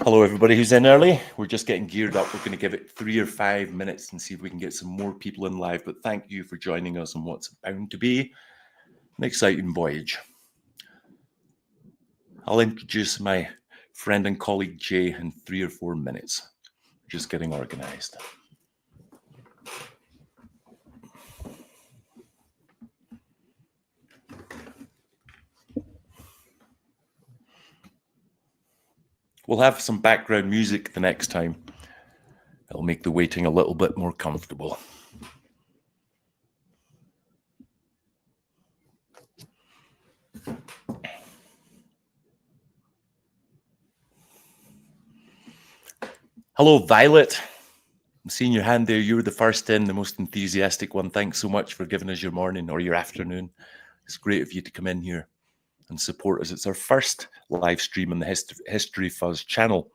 Hello, everybody who's in early. We're just getting geared up. We're going to give it 3 or 5 minutes and see if we can get some more people in live. But thank you for joining us on what's bound to be an exciting voyage. I'll introduce my friend and colleague Jay in 3 or 4 minutes. Just getting organized. We'll have some background music the next time. It'll make the waiting a little bit more comfortable. Hello, Violet. I'm seeing your hand there. You were the first in, the most enthusiastic one. Thanks so much for giving us your morning or your afternoon. It's great of you to come in here and support us. It's our first live stream on the History Fuzz channel,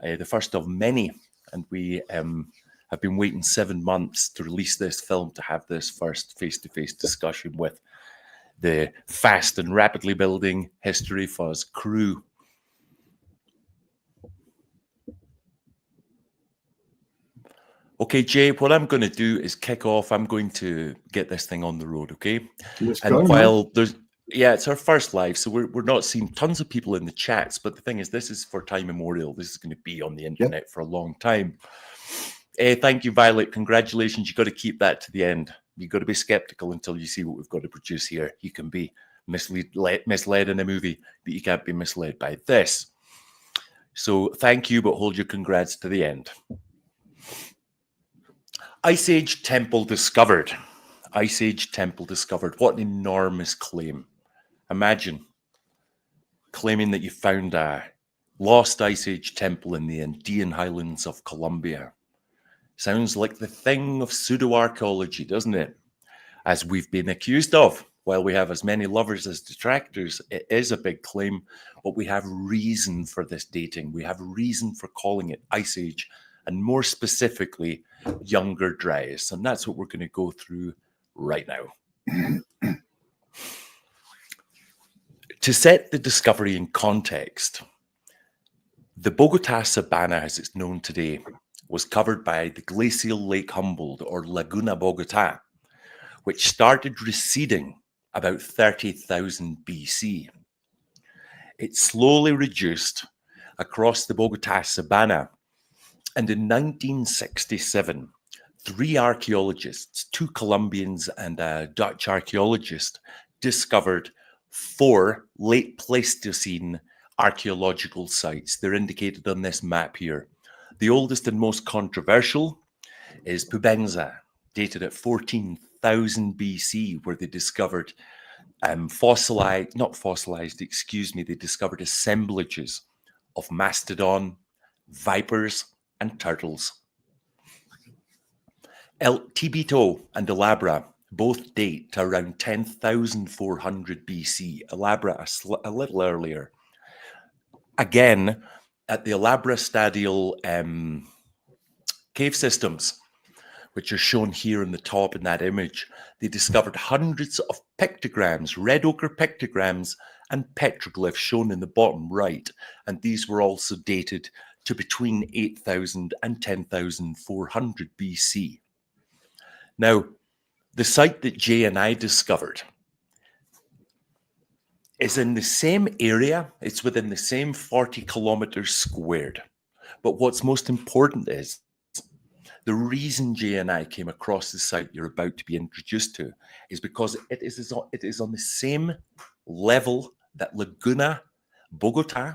the first of many. And we have been waiting 7 months to release this film, to have this first face-to-face discussion with the fast and rapidly building History Fuzz crew. Okay, Jay, what I'm going to do is kick off. I'm going to get this thing on the road, okay? And while there's... Yeah, it's our first live, so we're not seeing tons of people in the chats, but the thing is, this is for time immemorial. This is going to be on the internet for a long time. Thank you, Violet. Congratulations. You've got to keep that to the end. You've got to be skeptical until you see what we've got to produce here. You can be misled in a movie, but you can't be misled by this. So thank you, but hold your congrats to the end. Ice Age temple discovered. Ice Age temple discovered. What an enormous claim. Imagine claiming that you found a lost Ice Age temple in the Andean highlands of Colombia. Sounds like the thing of pseudo-archaeology, doesn't it? As we've been accused of. While we have as many lovers as detractors, it is a big claim, but we have reason for this dating. We have reason for calling it Ice Age, and more specifically, Younger Dryas. And that's what we're going to go through right now. To set the discovery in context, the Bogota Sabana, as it's known today, was covered by the glacial Lake Humboldt, or Laguna Bogota, which started receding about 30,000 BC. It slowly reduced across the Bogota Sabana, and in 1967, 3 archaeologists, 2 Colombians and a Dutch archaeologist, discovered 4 late Pleistocene archaeological sites. They're indicated on this map here. The oldest and most controversial is Pubenza, dated at 14,000 BC, where they discovered they discovered assemblages of mastodon, vipers, and turtles. El Tibito and Alabra both date to around 10,400 BC. Alabra a little earlier. Again, at the Alabra Stadial cave systems, which are shown here in the top in that image, they discovered hundreds of pictograms, red ochre pictograms, and petroglyphs shown in the bottom right. And these were also dated to between 8,000 and 10,400 BC. Now, the site that Jay and I discovered is in the same area. It's within the same 40 kilometers squared. But what's most important is the reason Jay and I came across the site you're about to be introduced to is because it is on the same level that Laguna Bogota,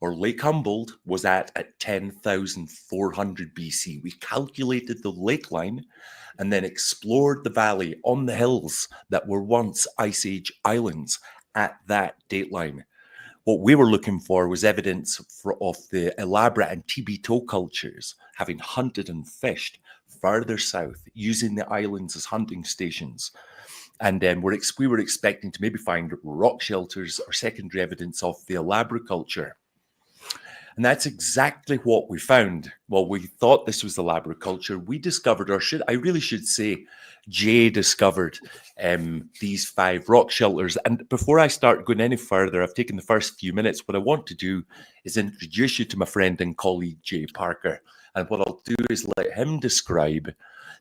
or Lake Humboldt, was at 10,400 BC. We calculated the lake line and then explored the valley on the hills that were once Ice Age islands at that date line. What we were looking for was evidence of the Alabra and Tibito cultures having hunted and fished further south, using the islands as hunting stations. And then we were expecting to maybe find rock shelters or secondary evidence of the Alabra culture. And that's exactly what we found. Well, we thought this was elaborate culture. We discovered, or I really should say, Jay discovered these 5 rock shelters. And before I start going any further, I've taken the first few minutes. What I want to do is introduce you to my friend and colleague, Jay Parker. And what I'll do is let him describe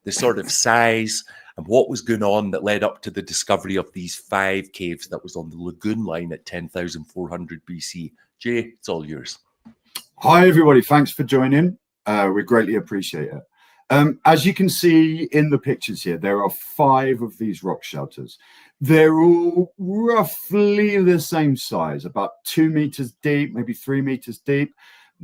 the sort of size and what was going on that led up to the discovery of these 5 caves that was on the lagoon line at 10,400 BC. Jay, it's all yours. Hi, everybody. Thanks for joining. We greatly appreciate it. As you can see in the pictures here, there are 5 of these rock shelters. They're all roughly the same size, about 2 meters deep, maybe 3 meters deep,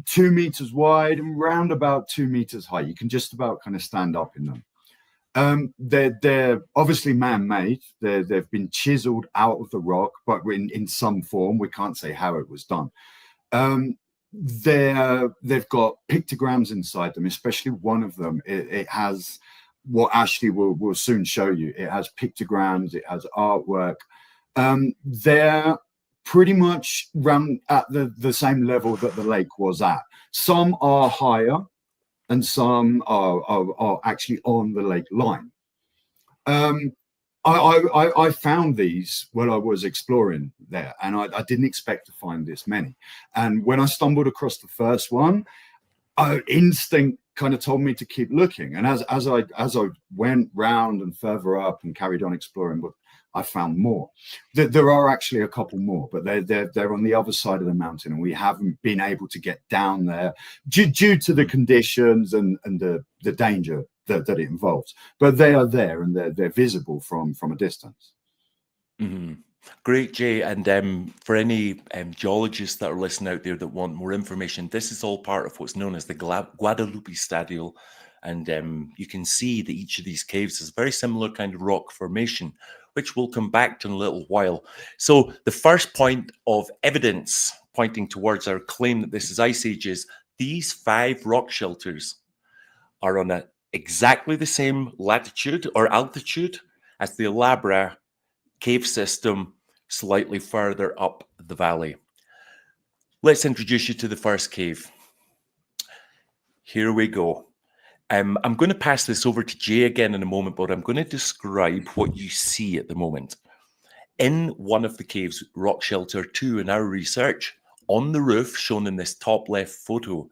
2 meters wide, and round about 2 meters high. You can just about kind of stand up in them. They're obviously man-made. They've been chiseled out of the rock, but in some form. We can't say how it was done. They've got pictograms inside them, especially one of them. It has what Ashley will soon show you. It has pictograms, it has artwork. They're pretty much run at the same level that the lake was at. Some are higher and some are actually on the lake line. I found these when I was exploring there, and I didn't expect to find this many. And when I stumbled across the first one, instinct kind of told me to keep looking. And as I went round and further up and carried on exploring, I found more. There are actually a couple more, but they're on the other side of the mountain, and we haven't been able to get down there due to the conditions and the danger that it involves. But they are there, and they're visible from a distance. Mm-hmm. Great, Jay. And for any geologists that are listening out there that want more information, this is all part of what's known as the Guadalupe Stadial. And you can see that each of these caves is a very similar kind of rock formation, which we'll come back to in a little while. So the first point of evidence pointing towards our claim that this is Ice Age is these 5 rock shelters are on exactly the same latitude or altitude as the Alabra cave system slightly further up the valley. Let's introduce you to the first cave. Here we go. I'm going to pass this over to Jay again in a moment, but I'm going to describe what you see at the moment. In one of the caves, rock shelter 2 in our research, on the roof, shown in this top left photo,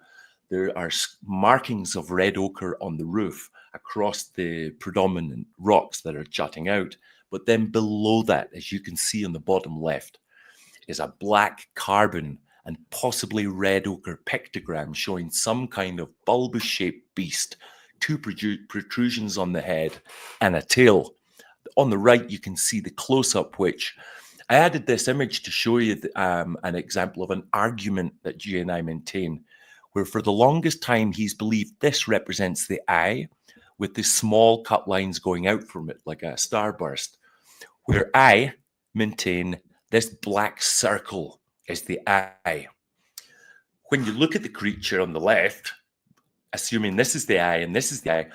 there are markings of red ochre on the roof across the predominant rocks that are jutting out. But then below that, as you can see on the bottom left, is a black carbon and possibly red ochre pictogram showing some kind of bulbous-shaped beast, 2 protrusions on the head and a tail. On the right, you can see the close-up, which I added this image to show you an example of an argument that Jay and I maintain, where for the longest time he's believed this represents the eye, with the small cut lines going out from it like a starburst, where I maintain this black circle is the eye. When you look at the creature on the left, assuming this is the eye and this is the eye,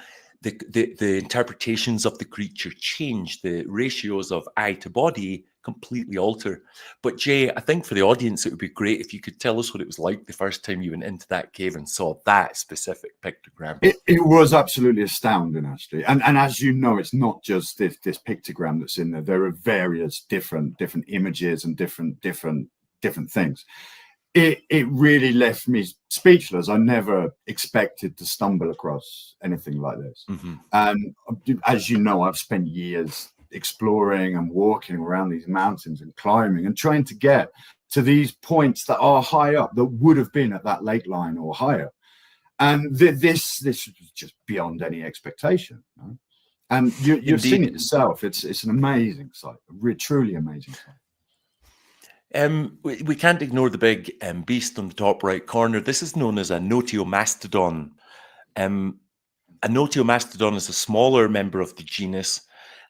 the interpretations of the creature change. The ratios of eye to body completely alter. But Jay, I think for the audience, it would be great if you could tell us what it was like the first time you went into that cave and saw that specific pictogram. It was absolutely astounding, actually. And as you know, it's not just this pictogram that's in there. There are various different images and different things. It really left me speechless. I never expected to stumble across anything like this. Mm-hmm. And as you know, I've spent years exploring and walking around these mountains and climbing and trying to get to these points that are high up, that would have been at that lake line or higher. And this was just beyond any expectation. Right? And you've seen it yourself. It's an amazing sight, a truly amazing sight. We can't ignore the big beast on the top right corner. This is known as a notiomastodon. A notiomastodon is a smaller member of the genus,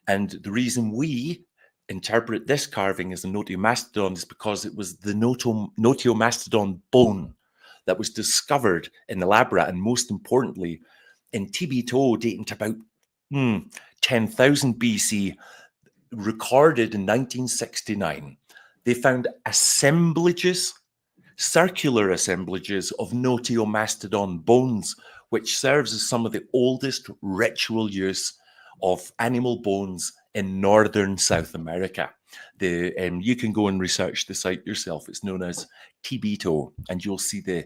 and the reason we interpret this carving as a notiomastodon is because it was the notiomastodon bone that was discovered in the Labra, and most importantly, in Tibito, dating to about 10,000 BC, recorded in 1969. They found assemblages, circular assemblages of noteomastodon bones, which serves as some of the oldest ritual use of animal bones in northern South America. You can go and research the site yourself. It's known as Tibito, and you'll see the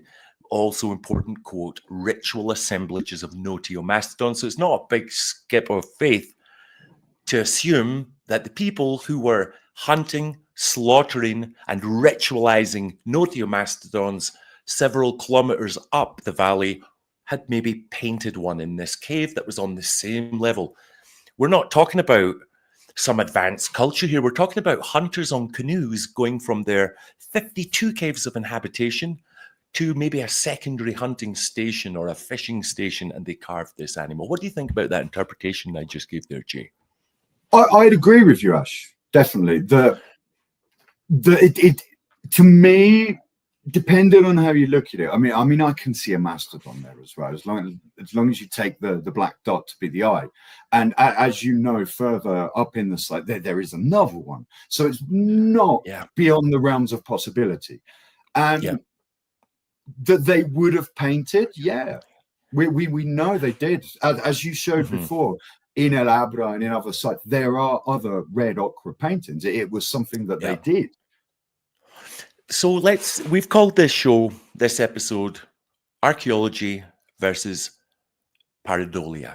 also important quote, ritual assemblages of noteomastodon. So it's not a big skip of faith to assume that the people who were hunting, slaughtering, and ritualizing noteomastodons several kilometers up the valley had maybe painted one in this cave that was on the same level. We're not talking about some advanced culture here. We're talking about hunters on canoes going from their 52 caves of inhabitation to maybe a secondary hunting station or a fishing station, and they carved this animal. What do you think about that interpretation I just gave there, Jay? I'd agree with you, Ash. Definitely. To me, depending on how you look at it, I mean, I can see a mastodon there as well, as long as you take the black dot to be the eye. And as you know, further up in the site, there is another one. So it's not beyond the realms of possibility. And that they would have painted, we know they did. As you showed before, in El Abra and in other sites, there are other red ochre paintings. It was something that they did. So we've called this episode, Archaeology versus Pareidolia.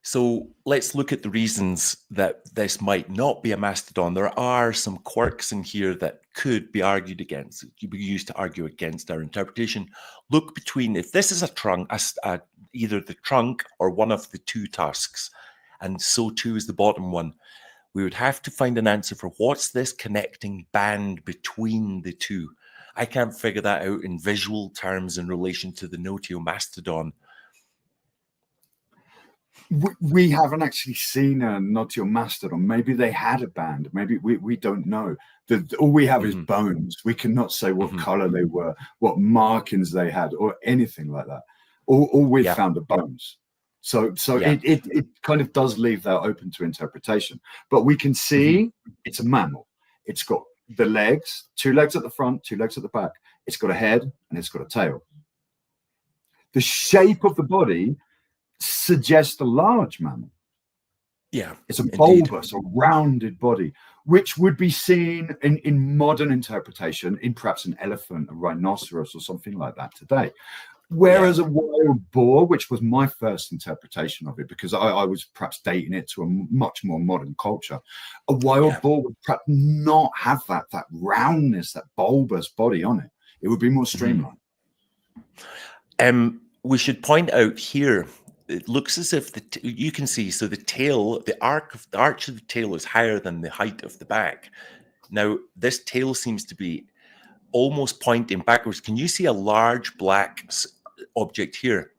So let's look at the reasons that this might not be a mastodon. There are some quirks in here that could be argued against. You'd be used to argue against our interpretation. Look between, if this is a trunk, either the trunk or one of the two tusks, and so too is the bottom one, we would have to find an answer for what's this connecting band between the two. I can't figure that out in visual terms in relation to the noteomastodon. We haven't actually seen a noteomastodon. Maybe they had a band. Maybe we don't know. All we have is bones. We cannot say what color they were, what markings they had, or anything like that. All we've found are bones. So it kind of does leave that open to interpretation. But we can see it's a mammal. It's got the legs, 2 legs at the front, 2 legs at the back. It's got a head and it's got a tail. The shape of the body suggests a large mammal. Yeah, it's a bulbous, a rounded body, which would be seen in modern interpretation in perhaps an elephant, a rhinoceros, or something like that today. Whereas a wild boar, which was my first interpretation of it, because I was perhaps dating it to a much more modern culture, a wild boar would perhaps not have that roundness, that bulbous body on it. It would be more streamlined. We should point out here, it looks as if you can see, so the tail, the arch of the tail is higher than the height of the back. Now, this tail seems to be almost pointing backwards. Can you see a large black object here?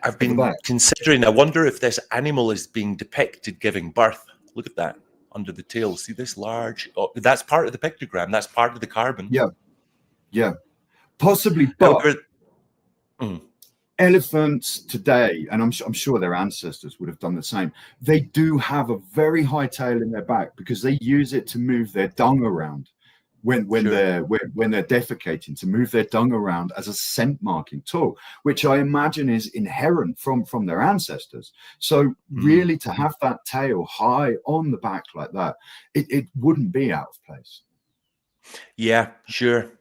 I've been considering, I wonder if this animal is being depicted giving birth. Look at that under the tail. See this large, that's part of the pictogram. That's part of the carbon. Yeah. Possibly, but elephants today, and I'm sure their ancestors would have done the same, they do have a very high tail in their back because they use it to move their dung around when they're defecating, to move their dung around as a scent marking tool, which I imagine is inherent from their ancestors. So really, to have that tail high on the back like that, it wouldn't be out of place. Yeah, sure.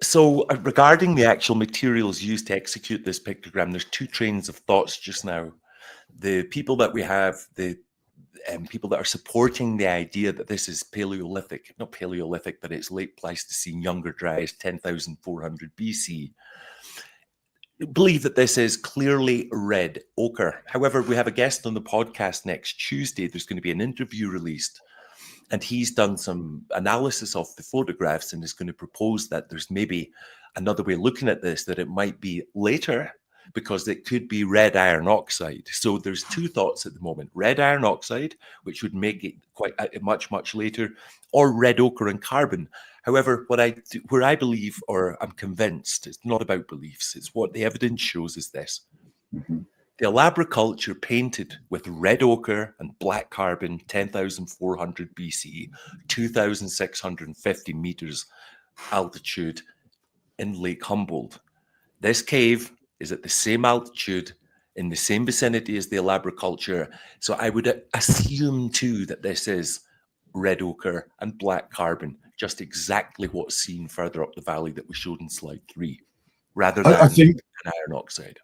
So regarding the actual materials used to execute this pictogram, there's 2 trains of thoughts just now. The people that we have, the people that are supporting the idea that this is Paleolithic, not Paleolithic, but it's late Pleistocene, younger Dryas, 10,400 BC, believe that this is clearly red ochre. However, we have a guest on the podcast next Tuesday. There's going to be an interview released, and he's done some analysis of the photographs and is going to propose that there's maybe another way of looking at this, that it might be later, because it could be red iron oxide. So there's 2 thoughts at the moment: red iron oxide, which would make it quite much later, or red ochre and carbon. However, where I believe, or I'm convinced, it's not about beliefs, it's what the evidence shows is this. The Alabra culture painted with red ochre and black carbon 10,400 BC, 2,650 meters altitude in Lake Humboldt. This cave is at the same altitude in the same vicinity as the elaborate culture. So I would assume too that this is red ochre and black carbon, just exactly what's seen further up the valley that we showed in slide 3, rather than I think an iron oxide.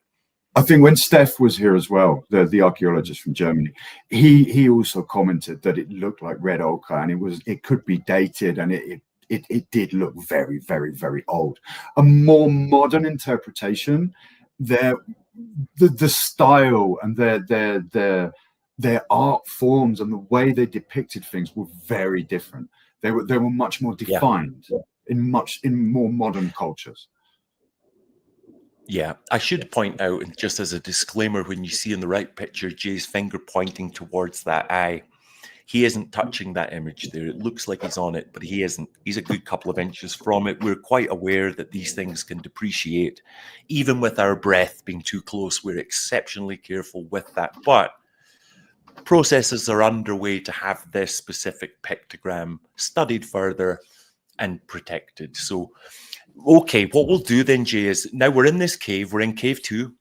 I think when Steph was here as well, the archaeologist from Germany, he also commented that it looked like red ochre, and it could be dated, and it did look very, very, very old. A more modern interpretation, the style and their art forms and the way they depicted things were very different. They were much more defined in more modern cultures. Yeah, I should point out, and just as a disclaimer, when you see in the right picture Jay's finger pointing towards that eye, he isn't touching that image there. It looks like he's on it, but he isn't. He's a good couple of inches from it. We're quite aware that these things can depreciate. Even with our breath being too close, we're exceptionally careful with that. But processes are underway to have this specific pictogram studied further and protected. So, okay, what we'll do then, Jay, is now we're in this cave. We're in cave 2.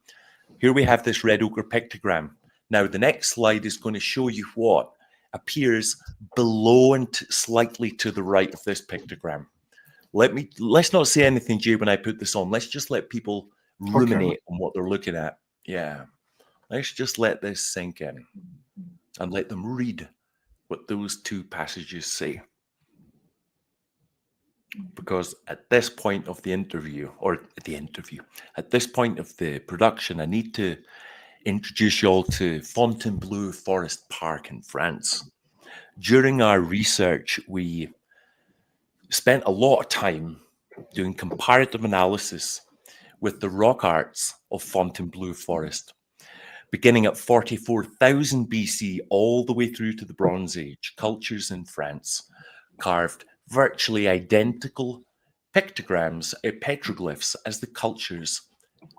Here we have this red ochre pictogram. Now, the next slide is going to show you what appears below and slightly to the right of this pictogram. Let's not say anything, Jay, when I put this on. Let's just let people ruminate on what they're looking at. Yeah. Let's just let this sink in and let them read what those 2 passages say. Because at this point of the interview, at this point of the production, I need to introduce you all to Fontainebleau Forest Park in France. During our research, we spent a lot of time doing comparative analysis with the rock arts of Fontainebleau Forest, beginning at 44,000 BC all the way through to the Bronze Age. Cultures in France carved virtually identical pictograms, petroglyphs, as the cultures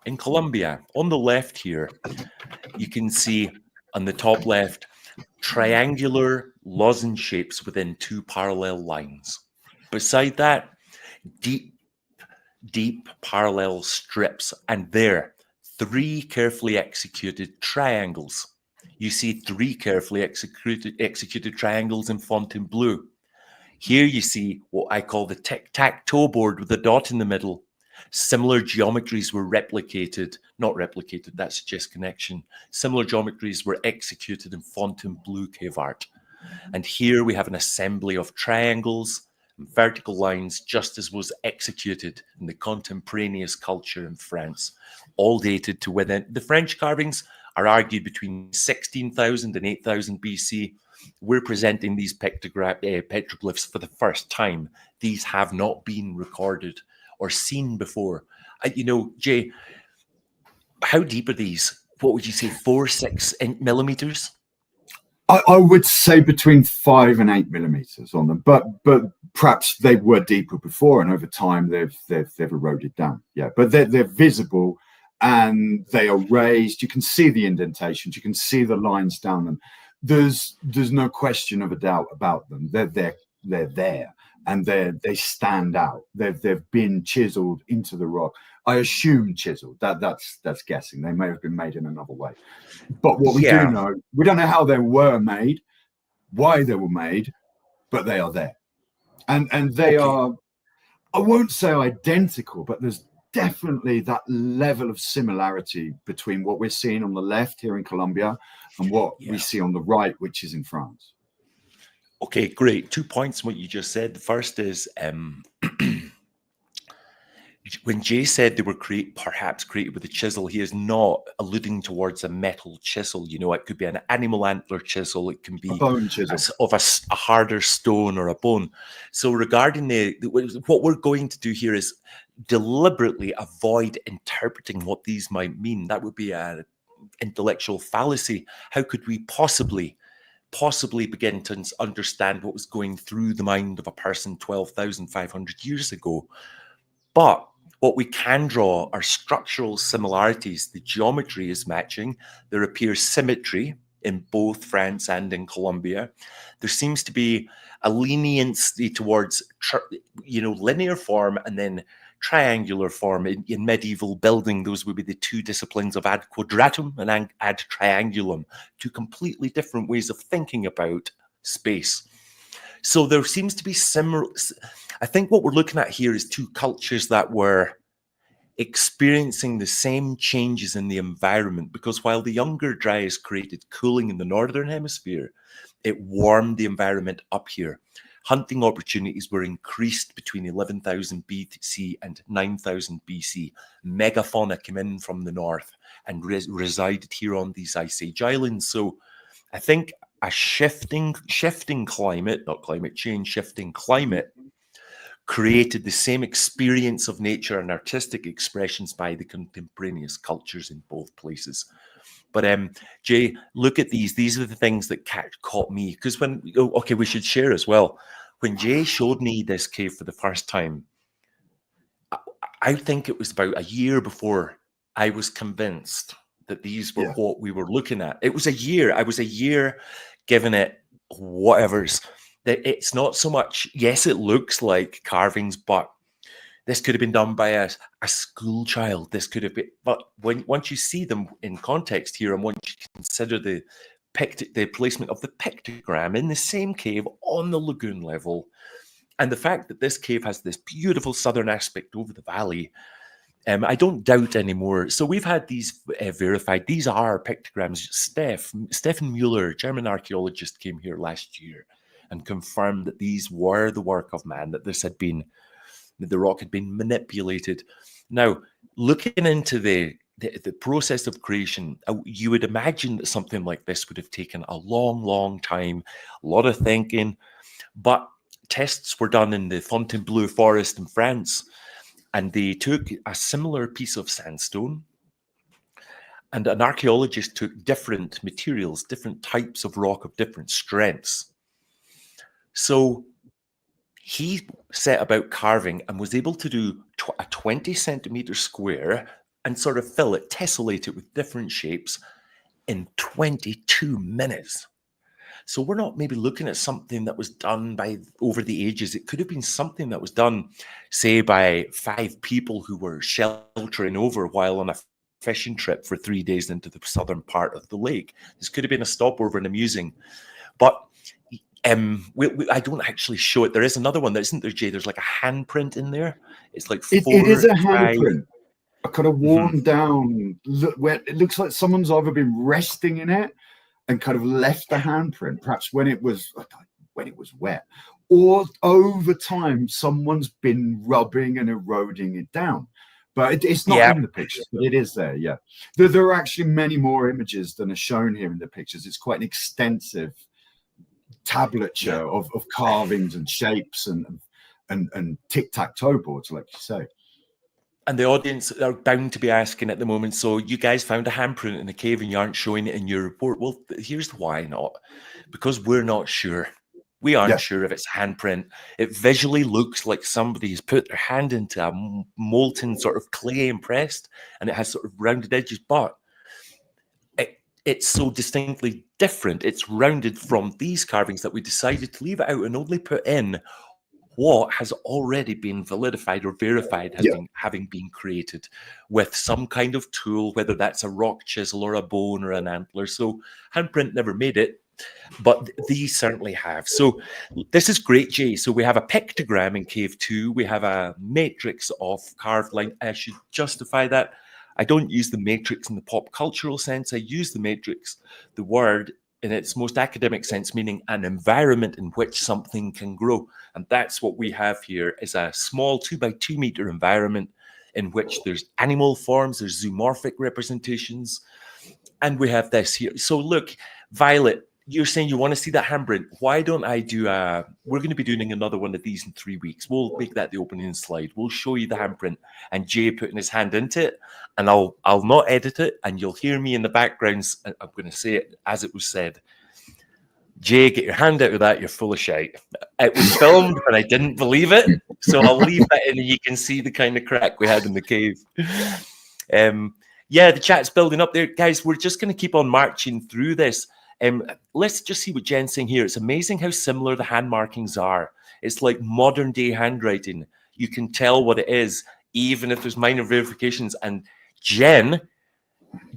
in Colombia. On the left here, you can see on the top left, triangular lozenge shapes within 2 parallel lines. Beside that, deep parallel strips, and there, 3 carefully executed triangles. You see 3 carefully executed triangles in Fontainebleau. Here you see what I call the tic-tac-toe board with a dot in the middle. Similar geometries were not replicated, that suggests connection. Similar geometries were executed in Fontainebleau cave art. And here we have an assembly of triangles and vertical lines, just as was executed in the contemporaneous culture in France, all dated to within. The French carvings are argued between 16,000 and 8,000 BC. We're presenting these petroglyphs for the first time. These have not been recorded or seen before. Jay, how deep are these? What would you say, 4-6 millimeters? I would say between 5 and 8 millimeters on them, but perhaps they were deeper before, and over time they've eroded down. Yeah, but they're visible and they are raised. You can see the indentations. You can see the lines down them. There's no question of a doubt about them. They're there, and they stand out. They've been chiseled into the rock. I assume chiseled. That's guessing. They may have been made in another way. But what we do know, we don't know how they were made, why they were made, but they are there, and they are. I won't say identical, but there's definitely that level of similarity between what we're seeing on the left here in Colombia and what we see on the right, which is in France. Okay, great. 2 points on what you just said. The first is when Jay said they were perhaps created with a chisel, he is not alluding towards a metal chisel. It could be an animal antler chisel. It can be a bone chisel of a harder stone or a bone. So regarding what we're going to do here is deliberately avoid interpreting what these might mean. That would be an intellectual fallacy. How could we possibly begin to understand what was going through the mind of a person 12,500 years ago? But what we can draw are structural similarities. The geometry is matching. There appears symmetry in both France and in Colombia. There seems to be a leniency towards, linear form and then triangular form. In medieval building, those would be the two disciplines of ad quadratum and ad triangulum, two completely different ways of thinking about space. So there seems to be similar. I think what we're looking at here is two cultures that were experiencing the same changes in the environment, because while the younger Dryas created cooling in the northern hemisphere, it warmed the environment up here. Hunting opportunities were increased between 11,000 BC and 9,000 BC. Megafauna came in from the north and resided here on these Ice Age islands. So I think a shifting climate, not climate change, shifting climate, created the same experience of nature and artistic expressions by the contemporaneous cultures in both places. But Jay, look at these. These are the things that caught me. Because we should share as well. When Jay showed me this cave for the first time, I think it was about a year before I was convinced that these were what we were looking at. It was a year. I was a year giving it whatever's. That it's not so much, yes, it looks like carvings, but this could have been done by a school child. This could have been, but once you see them in context here, and once you consider the placement of the pictogram in the same cave on the lagoon level, and the fact that this cave has this beautiful southern aspect over the valley, I don't doubt anymore. So we've had these verified. These are pictograms. Stefan Mueller, German archaeologist, came here last year and confirmed that these were the work of man, that the rock had been manipulated. Now, looking into the process of creation, you would imagine that something like this would have taken a long, long time, a lot of thinking, but tests were done in the Fontainebleau forest in France, and they took a similar piece of sandstone, and an archaeologist took different materials, different types of rock of different strengths. So he set about carving and was able to do a 20 centimeter square and sort of fill it, tessellate it with different shapes in 22 minutes. So we're not maybe looking at something that was done by over the ages. It could have been something that was done, say, by 5 people who were sheltering over while on a fishing trip for 3 days into the southern part of the lake. This could have been a stopover and amusing. But I don't actually show it. There is another one, there isn't there, Jay? There's like a handprint in there. It's like it is a handprint. A kind of worn down look, where it looks like someone's either been resting in it and kind of left the handprint, perhaps when it was wet, or over time someone's been rubbing and eroding it down. But it's not in the pictures, but it is there. Yeah, there are actually many more images than are shown here in the pictures. It's quite an extensive tablature of carvings and shapes and tic-tac-toe boards, like you say. And the audience are bound to be asking at the moment, so you guys found a handprint in the cave and you aren't showing it in your report. Well, here's why not. Because we're not sure. We aren't sure if it's handprint. It visually looks like somebody's put their hand into a molten sort of clay and pressed, and it has sort of rounded edges, but it's so distinctly different. It's rounded from these carvings that we decided to leave it out and only put in what has already been validified or verified as having been created with some kind of tool, whether that's a rock chisel or a bone or an antler. So handprint never made it, but these certainly have. So this is great, Jay. So we have a pictogram in Cave 2. We have a matrix of carved line. I should justify that. I don't use the matrix in the pop cultural sense. I use the matrix, the word, in its most academic sense, meaning an environment in which something can grow. And that's what we have here, is a small 2 by 2 meter environment in which there's animal forms, there's zoomorphic representations, and we have this here. So look, Violet, you're saying you want to see that handprint. Why don't I do we're going to be doing another one of these in 3 weeks. We'll make that the opening slide. We'll show you the handprint and Jay putting his hand into it, and I'll not edit it, and you'll hear me in the background. I'm going to say it as it was said. Jay, get your hand out of that. You're full of shite. It was filmed, and I didn't believe it. So I'll leave that in, and you can see the kind of crack we had in the cave. Yeah, the chat's building up there. Guys, we're just going to keep on marching through this. Let's just see what Jen's saying here. It's amazing how similar the hand markings are. It's like modern day handwriting. You can tell what it is, even if there's minor verifications. And Jen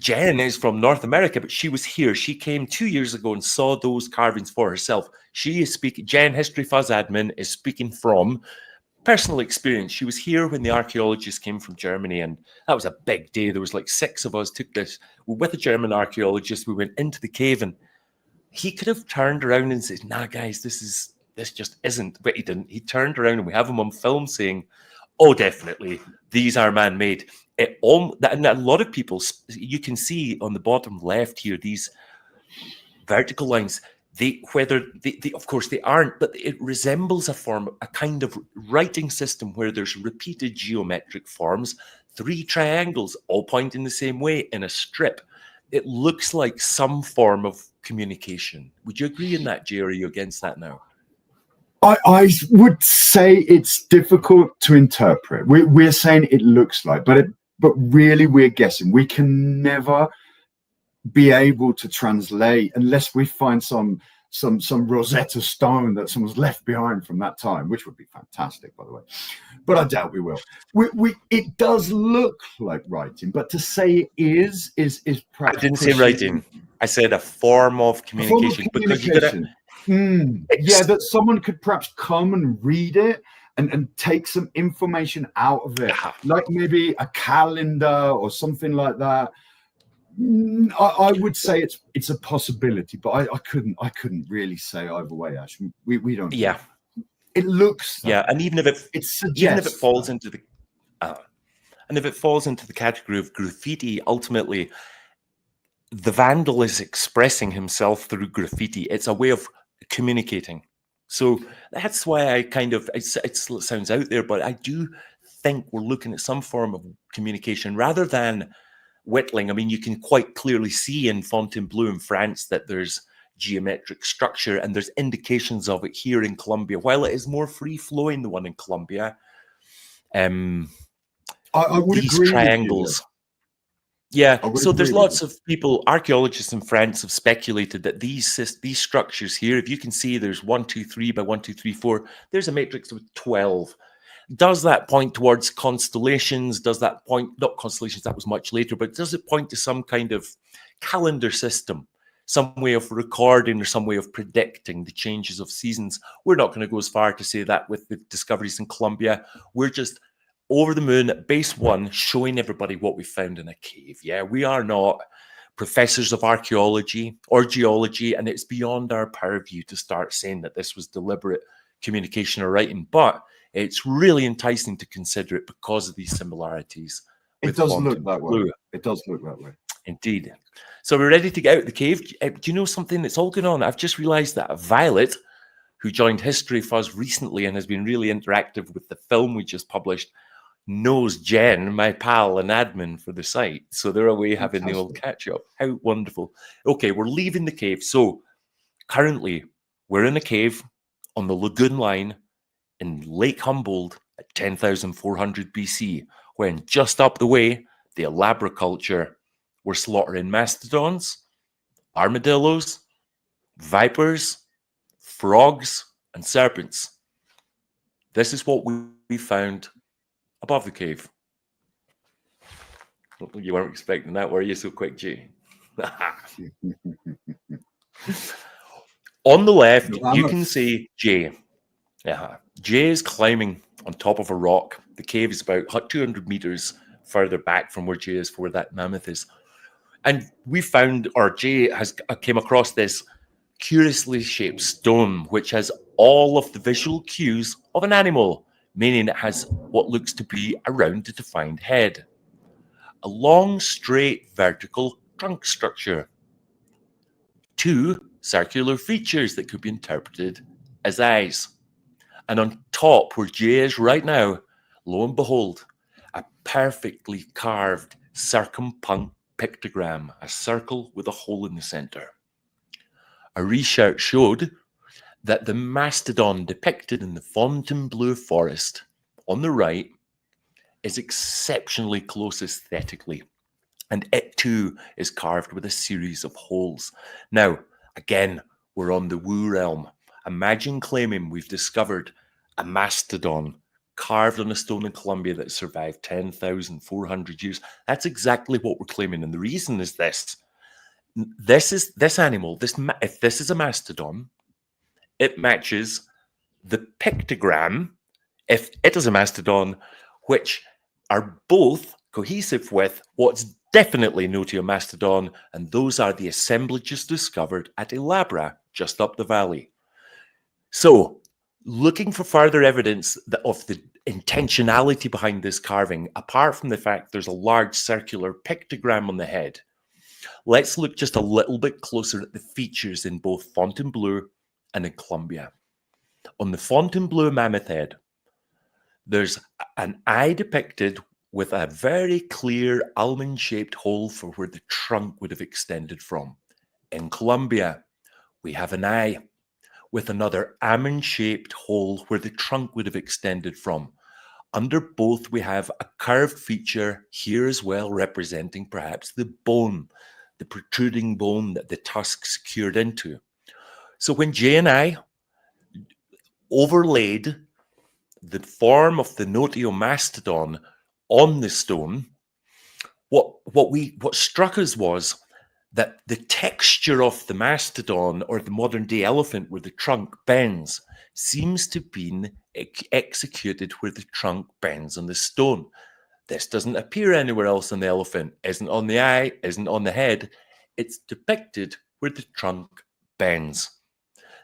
is from North America, but she was here. She came 2 years ago and saw those carvings for herself. She is speaking, Jen, History Fuzz admin, is speaking from personal experience. She was here when the archaeologists came from Germany, and that was a big day. There was like 6 of us took this with a German archaeologist. We went into the cave, and he could have turned around and said, "Nah, guys, this just isn't." But he didn't. He turned around, and we have him on film saying, "Oh, definitely, these are man-made." And a lot of people, you can see on the bottom left here, these vertical lines. Whether they of course they aren't, but it resembles a kind of writing system where there's repeated geometric forms, 3 triangles all pointing the same way in a strip. It looks like some form of communication. Would you agree in that, Jay, or are you against that now? I would say it's difficult to interpret. We're saying it looks like, but really we're guessing. We can never be able to translate unless we find some Rosetta Stone that someone's left behind from that time, which would be fantastic, by the way. But I doubt we will. It does look like writing, but to say it is perhaps. I didn't say writing. I said a form of communication. Because you gotta, yeah, that someone could perhaps come and read it and take some information out of it, like maybe a calendar or something like that. I would say it's a possibility, but I couldn't really say either way, Ash. We don't. Yeah, it looks. Yeah, and even if it falls into the category of graffiti, ultimately, the vandal is expressing himself through graffiti. It's a way of communicating. So that's why I kind of it sounds out there, but I do think we're looking at some form of communication rather than whittling. I mean, you can quite clearly see in Fontainebleau in France that there's geometric structure, and there's indications of it here in Colombia. While it is more free-flowing, the one in Colombia, I would these agree triangles. Yeah, so there's lots of people, archaeologists in France have speculated that these structures here, if you can see there's 1, 2, 3 by 1, 2, 3, 4, there's a matrix with 12. Does that point towards constellations? Does that point, not constellations, that was much later, but does it point to some kind of calendar system, some way of recording or some way of predicting the changes of seasons? We're not going to go as far to say that with the discoveries in Colombia. We're just over the moon at base 1 showing everybody what we found in a cave. Yeah, we are not professors of archaeology or geology, and it's beyond our purview to start saying that this was deliberate communication or writing, but it's really enticing to consider it because of these similarities. It does look that way. It does look that way. Indeed. So we're ready to get out of the cave. Do you know something that's all going on? I've just realized that Violet, who joined History Fuzz recently and has been really interactive with the film we just published, knows Jen, my pal and admin for the site. So they're away having the old catch up. How wonderful. Okay, we're leaving the cave. So currently we're in a cave on the lagoon line in Lake Humboldt at 10,400 BC, when just up the way, the Alabra culture were slaughtering mastodons, armadillos, vipers, frogs, and serpents. This is what we found above the cave. You weren't expecting that, were you, so quick, Jay? On the left, you can see Jay. Jay is climbing on top of a rock. The cave is about 200 meters further back from where Jay is, for where that mammoth is. And we found, or Jay came across this curiously shaped stone, which has all of the visual cues of an animal, meaning it has what looks to be a round defined head, a long, straight, vertical trunk structure, 2 circular features that could be interpreted as eyes. And on top, where Jay is right now, lo and behold, a perfectly carved circumpunct pictogram, a circle with a hole in the center. A research showed that the mastodon depicted in the Fontainebleau forest on the right is exceptionally close aesthetically, and it too is carved with a series of holes. Now, Again, we're on the woo realm. Imagine claiming we've discovered a mastodon carved on a stone in Colombia that survived 10,400 years. That's exactly what we're claiming. And the reason is this. This animal, if this is a mastodon, it matches the pictogram, if it is a mastodon, which are both cohesive with what's definitely Notiomastodon, and those are the assemblages discovered at Elabra, just up the valley. So, looking for further evidence of the intentionality behind this carving, apart from the fact there's a large circular pictogram on the head, let's look just a little bit closer at the features in both Fontainebleau and in Colombia. On the Fontainebleau mammoth head, there's an eye depicted with a very clear almond-shaped hole for where the trunk would have extended from. In Colombia, we have an eye with another almond-shaped hole where the trunk would have extended from. Under both, we have a curved feature here as well, representing perhaps the bone, the protruding bone that the tusk secured into. So when Jay and I overlaid the form of the Notiomastodon on the stone, what struck us was that the texture of the mastodon, or the modern day elephant where the trunk bends, seems to have been executed where the trunk bends on the stone. This doesn't appear anywhere else on the elephant, isn't on the eye, isn't on the head. It's depicted where the trunk bends.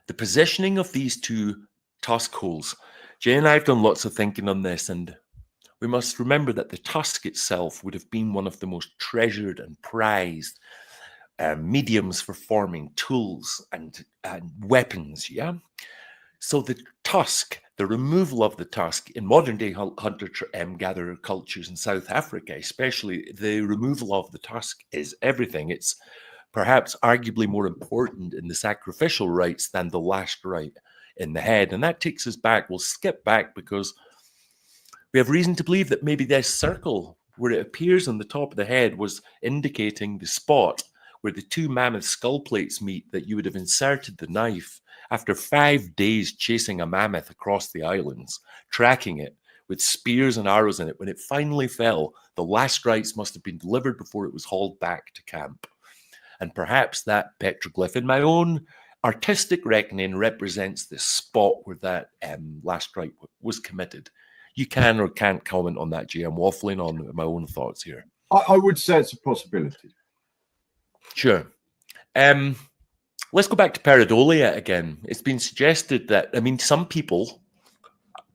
The positioning of these two tusk holes, Jay and I have done lots of thinking on this, and we must remember that the tusk itself would have been one of the most treasured and prized mediums for forming tools and weapons, yeah? So the tusk, the removal of the tusk in modern day hunter-gatherer cultures in South Africa, especially, the removal of the tusk is everything. It's perhaps arguably more important in the sacrificial rites than the last rite in the head. And that takes us back. We'll skip back because we have reason to believe that maybe this circle where it appears on the top of the head was indicating the spot where the two mammoth skull plates meet, that you would have inserted the knife after 5 days chasing a mammoth across the islands, tracking it with spears and arrows in it. When it finally fell, the last rites must have been delivered before it was hauled back to camp. And perhaps that petroglyph, in my own artistic reckoning, represents the spot where that last rite was committed. You can or can't comment on that, Jay. I'm waffling on my own thoughts here. I would say it's a possibility. Sure. Let's go back to pareidolia again. It's been suggested that, some people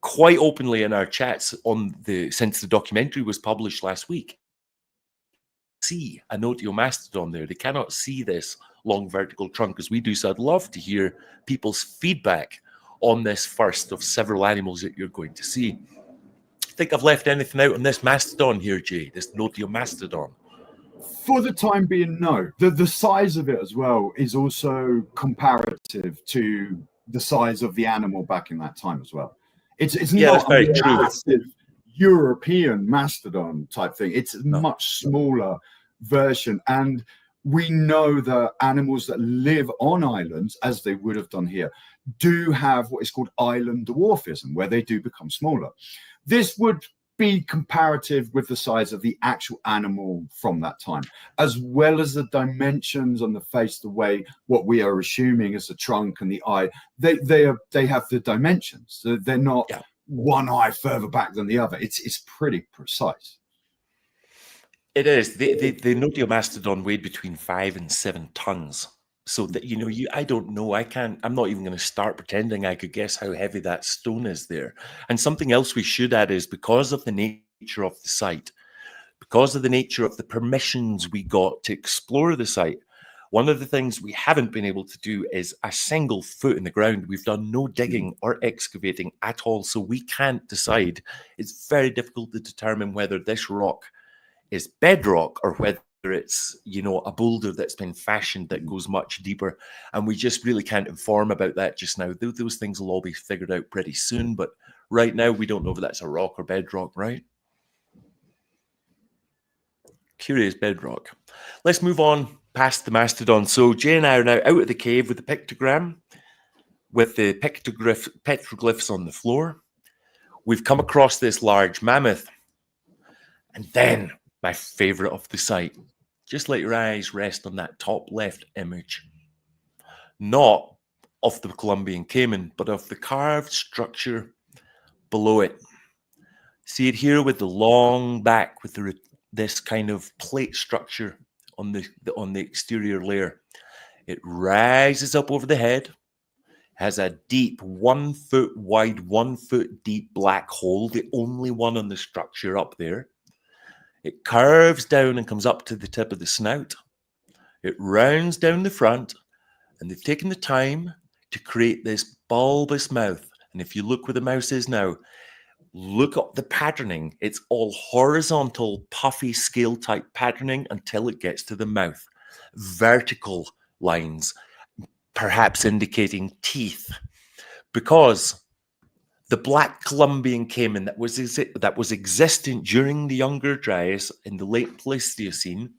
quite openly in our chats since the documentary was published last week, see a Notiomastodon there. They cannot see this long vertical trunk as we do. So I'd love to hear people's feedback on this first of several animals that you're going to see. Think I've left anything out on this mastodon here, Jay? This Notiomastodon? For the time being, no. The size of it as well is also comparative to the size of the animal back in that time as well. It's not a massive European mastodon type thing. It's a much smaller version. And we know that animals that live on islands, as they would have done here, do have what is called island dwarfism, where they do become smaller. This would be comparative with the size of the actual animal from that time, as well as the dimensions on the face, the way what we are assuming is the trunk and the eye. They have the dimensions. So they're not one eye further back than the other. It's pretty precise. It is. The Notiomastodon weighed between 5 and 7 tons. So that, I don't know. I'm not even going to start pretending I could guess how heavy that stone is there. And something else we should add is, because of the nature of the site, because of the nature of the permissions we got to explore the site, one of the things we haven't been able to do is a single foot in the ground. We've done no digging or excavating at all. So we can't decide. It's very difficult to determine whether this rock is bedrock or whether it's, a boulder that's been fashioned that goes much deeper. And we just really can't inform about that just now. Those things will all be figured out pretty soon. But right now, we don't know if that's a rock or bedrock, right? Curious bedrock. Let's move on. past the mastodon. So Jay and I are now out of the cave with the pictogram, with the petroglyphs on the floor. We've come across this large mammoth. And then my favorite of the site, just let your eyes rest on that top left image. Not of the Colombian caiman, but of the carved structure below it. See it here with the long back, with this kind of plate structure on the exterior layer. It rises up over the head, has a deep 1 foot wide, 1 foot deep black hole, the only one on the structure up there. It curves down and comes up to the tip of the snout. It rounds down the front, and they've taken the time to create this bulbous mouth. And if you look where the mouse is now, look up the patterning. It's all horizontal, puffy scale type patterning until it gets to the mouth. Vertical lines, perhaps indicating teeth, because the black Colombian caiman that was existent during the Younger Dryas in the late Pleistocene,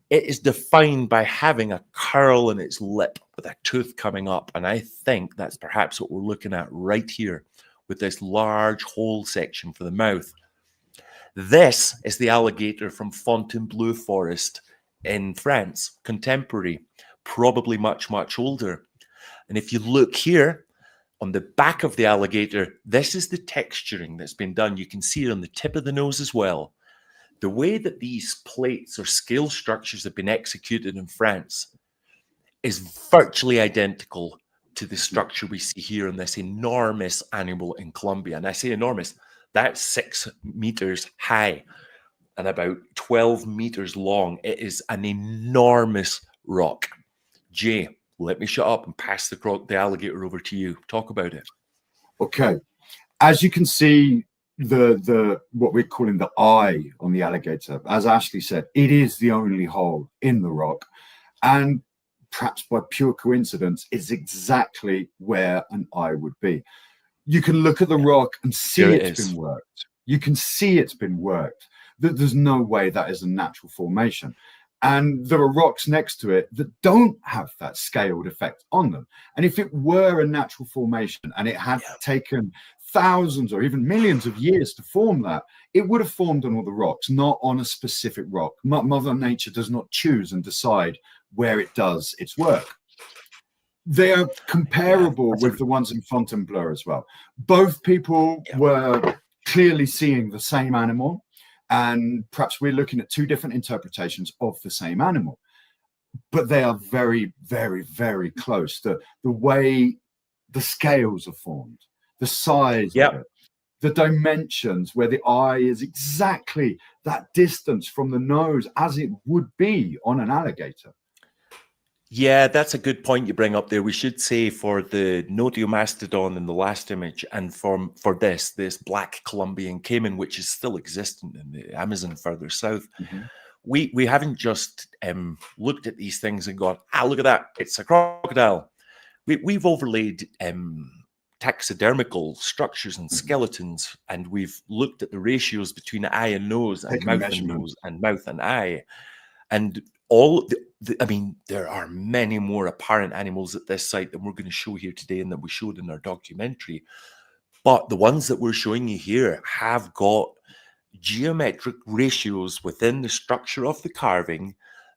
it is defined by having a curl in its lip with a tooth coming up. And I think that's perhaps what we're looking at right here with this large hole section for the mouth. This is the alligator from Fontainebleau Forest in France, contemporary, probably much, much older. And if you look here on the back of the alligator, this is the texturing that's been done. You can see it on the tip of the nose as well. The way that these plates or scale structures have been executed in France is virtually identical to the structure we see here in this enormous animal in Colombia. And I say enormous, that's 6 meters high and about 12 meters long. It is an enormous rock. Jay, let me shut up and pass the alligator over to you. Talk about it. Okay. As you can see, the what we're calling the eye on the alligator, as Ashley said, it is the only hole in the rock, and perhaps by pure coincidence it's exactly where an eye would be. You can look at the rock and see it's been worked. You can see it's been worked. There's no way that is a natural formation, and there are rocks next to it that don't have that scaled effect on them. And if it were a natural formation and it had taken thousands or even millions of years to form that, it would have formed on all the rocks, not on a specific rock. Mother Nature does not choose and decide where it does its work. They are comparable with the ones in Fontainebleau as well. Both people were clearly seeing the same animal, and perhaps we're looking at 2 different interpretations of the same animal, but they are very, very, very close. The way the scales are formed, the size of it, the dimensions, where the eye is exactly that distance from the nose as it would be on an alligator. Yeah, that's a good point you bring up there. We should say for the Notiomastodon in the last image, and for this black Colombian caiman, which is still existent in the Amazon further south, we haven't just looked at these things and gone, look at that, it's a crocodile. We've overlaid taxidermical structures and skeletons, and we've looked at the ratios between eye and nose, and mouth and nose, and mouth and eye, and all I mean, there are many more apparent animals at this site than we're going to show here today and that we showed in our documentary. But the ones that we're showing you here have got geometric ratios within the structure of the carving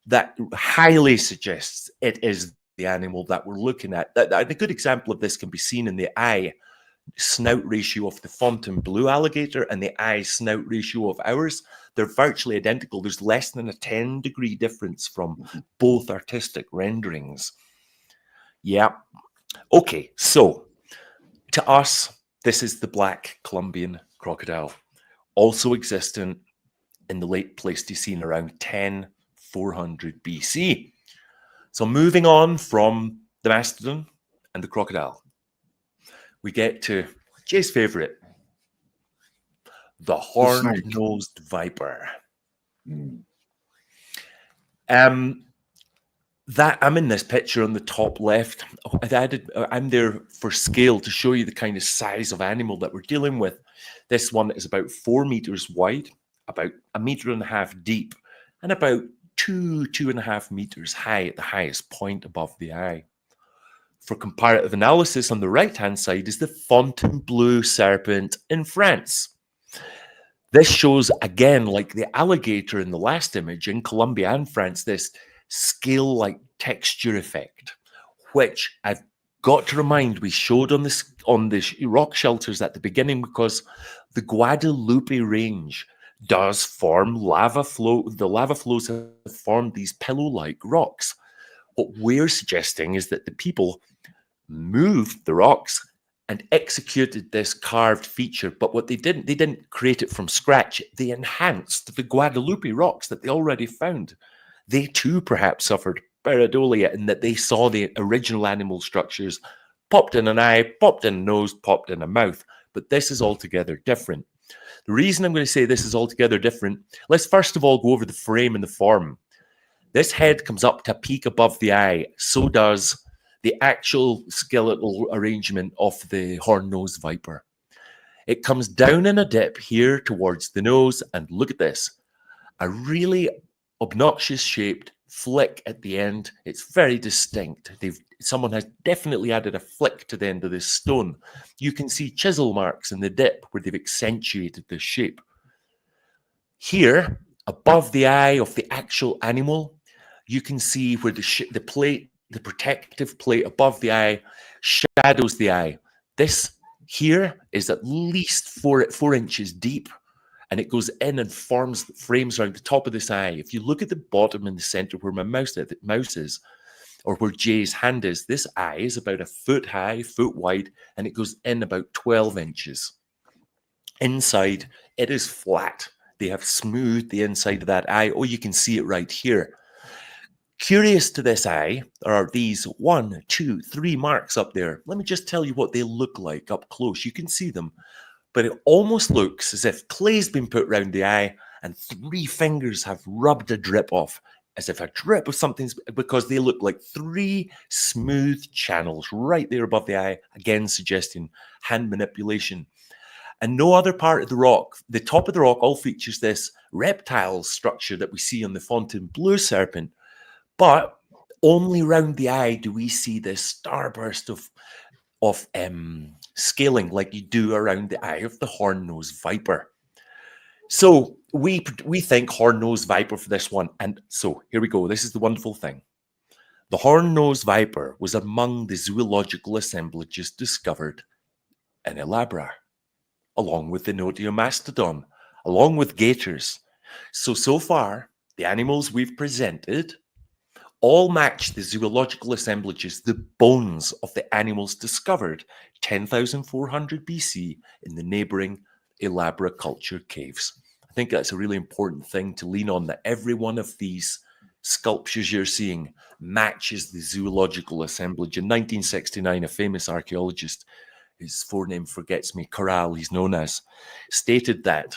that highly suggests it is the animal that we're looking at. A good example of this can be seen in the eye snout ratio of the Fontainebleau alligator and the eye snout ratio of ours. They're virtually identical. There's less than a 10-degree difference from both artistic renderings. Yeah. Okay, so to us, this is the black Colombian crocodile, also existent in the late Pleistocene around 10,400 BC. So moving on from the mastodon and the crocodile, we get to Jay's favorite, the horned-nosed viper. That I'm in this picture on the top left. I'm there for scale to show you the kind of size of animal that we're dealing with. This one is about 4 meters wide, about 1.5 meters deep, and about 2.5 meters high at the highest point above the eye. For comparative analysis, on the right-hand side is the Fontainebleau serpent in France. This shows, again, like the alligator in the last image in Colombia and France, this scale-like texture effect, which I've got to remind we showed on the rock shelters at the beginning, because the Guadalupe range does form lava flow. The lava flows have formed these pillow-like rocks. What we're suggesting is that the people moved the rocks and executed this carved feature, but what they didn't create it from scratch. They enhanced the Guadalupe rocks that they already found. They too perhaps suffered pareidolia in that they saw the original animal structures, popped in an eye, popped in a nose, popped in a mouth, but this is altogether different. The reason I'm going to say this is altogether different, let's first of all go over the frame and the form. This head comes up to a peak above the eye, so does the actual skeletal arrangement of the horn-nosed viper. It comes down in a dip here towards the nose, and look at this, a really obnoxious shaped flick at the end. It's very distinct. Someone has definitely added a flick to the end of this stone. You can see chisel marks in the dip where they've accentuated the shape. Here, above the eye of the actual animal, you can see where the plate, the protective plate above the eye, shadows the eye. This here is at least 4 inches deep, and it goes in and frames around the top of this eye. If you look at the bottom in the center where my mouse is, or where Jay's hand is, this eye is about a foot high, foot wide, and it goes in about 12 inches. Inside, it is flat. They have smoothed the inside of that eye. Oh, you can see it right here. Curious to this eye, there are these 1, 2, 3 marks up there. Let me just tell you what they look like up close. You can see them, but it almost looks as if clay's been put around the eye and 3 fingers have rubbed a drip off, as if a drip of something's, because they look like 3 smooth channels right there above the eye, again suggesting hand manipulation. And no other part of the rock, the top of the rock, all features this reptile structure that we see on the Fontainebleau serpent. But only round the eye do we see this starburst of scaling like you do around the eye of the horn-nosed viper. So we think horn-nosed viper for this one. And so here we go. This is the wonderful thing. The horn-nosed viper was among the zoological assemblages discovered in Elabra, along with the Notiomastodon, along with gators. So far, the animals we've presented all match the zoological assemblages, the bones of the animals discovered 10,400 BC in the neighboring Elabra culture caves. I think that's a really important thing to lean on, that every one of these sculptures you're seeing matches the zoological assemblage. In 1969, a famous archaeologist, his forename forgets me, Corral, he's known as, stated that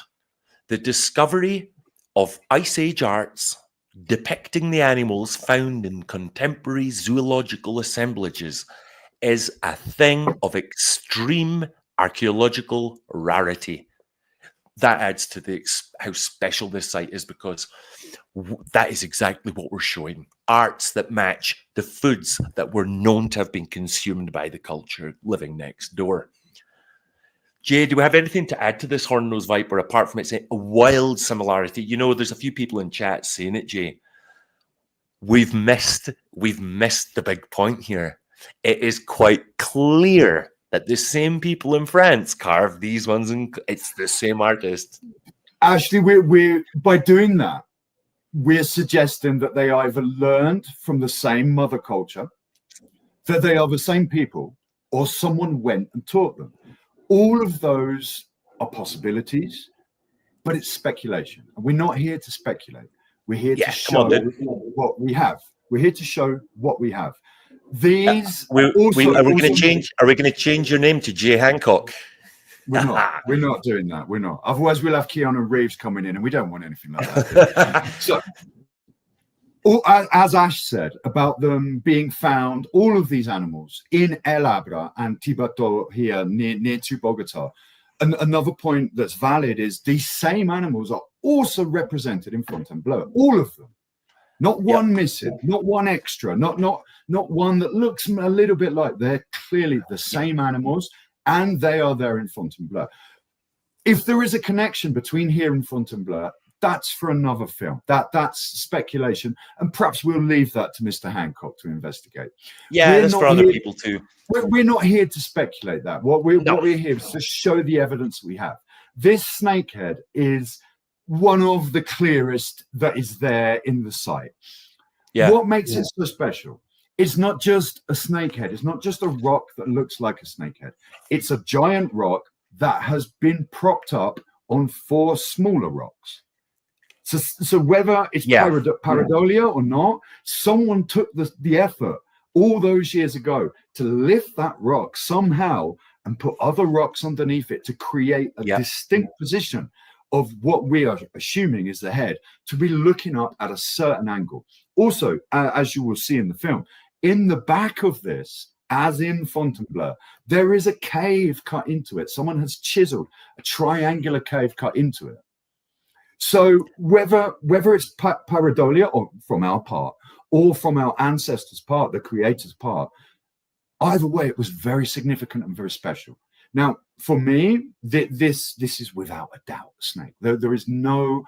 the discovery of Ice Age arts depicting the animals found in contemporary zoological assemblages is a thing of extreme archaeological rarity. That adds to how special this site is, because that is exactly what we're showing. Arts that match the foods that were known to have been consumed by the culture living next door. Jay, do we have anything to add to this horn-nosed viper apart from its a wild similarity? You know, there's a few people in chat saying it, Jay. We've missed the big point here. It is quite clear that the same people in France carved these ones, and it's the same artist. Actually, we're by doing that, we're suggesting that they either learned from the same mother culture, that they are the same people, or someone went and taught them. All of those are possibilities, but it's speculation. And we're not here to speculate. We're here to show what we have. We're here to show what we have. These are we going to change your name to Jay Hancock? We're not. We're not doing that. We're not. Otherwise, we'll have Keanu Reeves coming in, and we don't want anything like that. So, as Ash said about them being found, all of these animals in Elabra and Tibato here near to Bogota. And another point that's valid is these same animals are also represented in Fontainebleau, all of them. Not one missing, not one extra, not one that looks a little bit like. They're clearly the same animals, and they are there in Fontainebleau. If there is a connection between here and Fontainebleau, that's for another film. That's speculation, and perhaps we'll leave that to Mr. Hancock to investigate. Yeah, that's for other people too. We're not here to speculate that. What we're here is to show the evidence we have. This snakehead is one of the clearest that is there in the site. Yeah. What makes it so special? It's not just a snakehead. It's not just a rock that looks like a snakehead. It's a giant rock that has been propped up on 4 smaller rocks. So whether it's pareidolia or not, someone took the effort all those years ago to lift that rock somehow and put other rocks underneath it to create a distinct position of what we are assuming is the head, to be looking up at a certain angle. Also, as you will see in the film, in the back of this, as in Fontainebleau, there is a cave cut into it. Someone has chiseled a triangular cave cut into it. So whether it's pareidolia or from our part, or from our ancestors' part, the creator's part, either way, it was very significant and very special. Now, for me, this is without a doubt a snake. There is no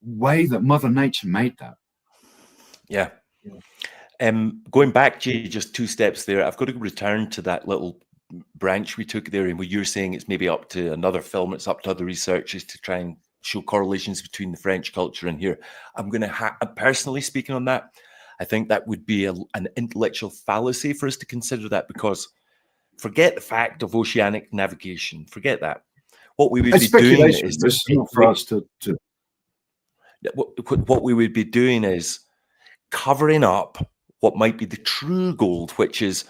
way that Mother Nature made that. Yeah. Going back, Jay, just 2 steps there, I've got to return to that little branch we took there, and where you're saying it's maybe up to another film, it's up to other researchers to try and show correlations between the French culture and here. I'm going to personally speaking on that, I think that would be an intellectual fallacy for us to consider that, because forget the fact of oceanic navigation. Forget that. What we would be doing is not for us to. What we would be doing is covering up what might be the true gold, which is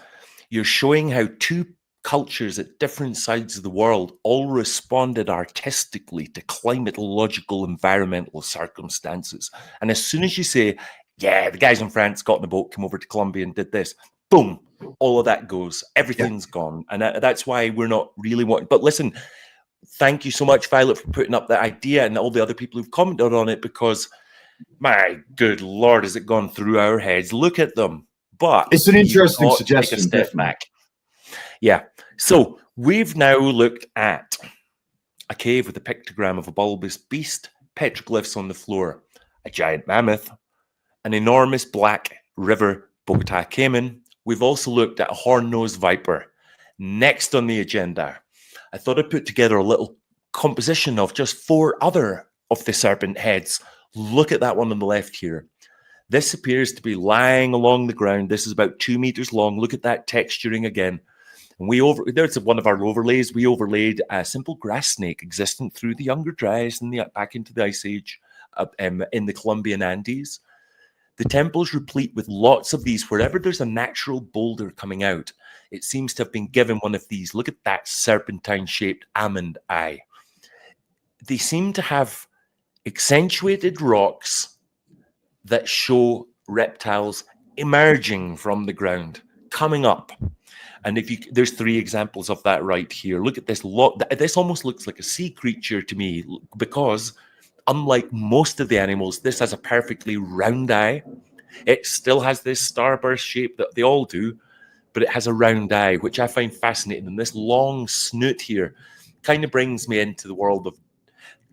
you're showing how 2 cultures at different sides of the world all responded artistically to climatological, environmental circumstances. And as soon as you say, yeah, the guys in France got in the boat, came over to Colombia and did this, boom, all of that goes. Everything's gone. And that's why we're not really wanting. But listen, thank you so much, Violet, for putting up that idea, and all the other people who've commented on it, because my good Lord, has it gone through our heads? Look at them. But it's an interesting suggestion. Take a step back. Yeah. So we've now looked at a cave with a pictogram of a bulbous beast, petroglyphs on the floor, a giant mammoth, an enormous black river Bogota caiman. We've also looked at a horn-nosed viper. Next on the agenda, I thought I'd put together a little composition of just 4 other of the serpent heads. Look at that one on the left here. This appears to be lying along the ground. This is about 2 meters long. Look at that texturing again. And there's one of our overlays. We overlaid a simple grass snake existent through the younger Dryas and back into the Ice Age in the Colombian Andes. The temple's replete with lots of these. Wherever there's a natural boulder coming out, it seems to have been given one of these. Look at that serpentine-shaped almond eye. They seem to have accentuated rocks that show reptiles emerging from the ground, coming up. And there's 3 examples of that right here. Look at this. This almost looks like a sea creature to me, because unlike most of the animals, this has a perfectly round eye. It still has this starburst shape that they all do, but it has a round eye, which I find fascinating. And this long snoot here kind of brings me into the world of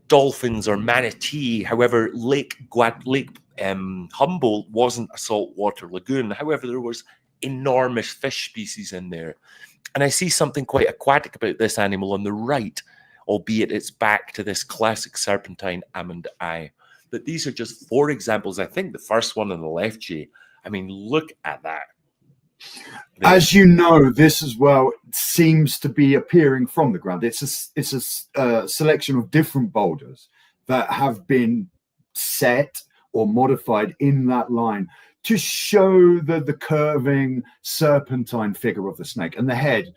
dolphins or manatee. However, Lake Humboldt wasn't a saltwater lagoon. However, there was enormous fish species in there. And I see something quite aquatic about this animal on the right, albeit it's back to this classic serpentine almond eye. But these are just 4 examples. I think the first one on the left, Jay, I mean, look at that. As you know, this as well seems to be appearing from the ground. It's a selection of different boulders that have been set or modified in that line to show the curving serpentine figure of the snake, and the head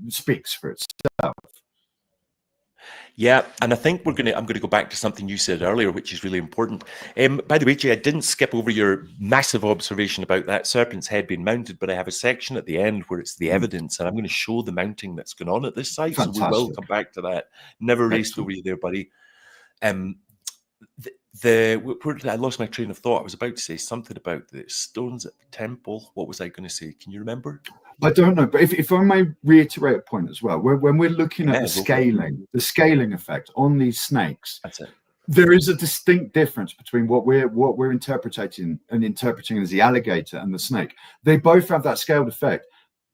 speaks for itself. Yeah, and I think I'm going to go back to something you said earlier, which is really important. By the way, Jay, I didn't skip over your massive observation about that serpent's head being mounted, but I have a section at the end where it's the evidence, and I'm going to show the mounting that's going on at this site. Fantastic. So we will come back to that. Never raced over you there, buddy. I lost my train of thought. I was about to say something about the stones at the temple. What was I going to say? Can you remember? I don't know, but if I may reiterate a point as well, when we're looking at the scaling effect on these snakes, that's it. There is a distinct difference between what we're interpreting as the alligator and the snake. They both have that scaled effect,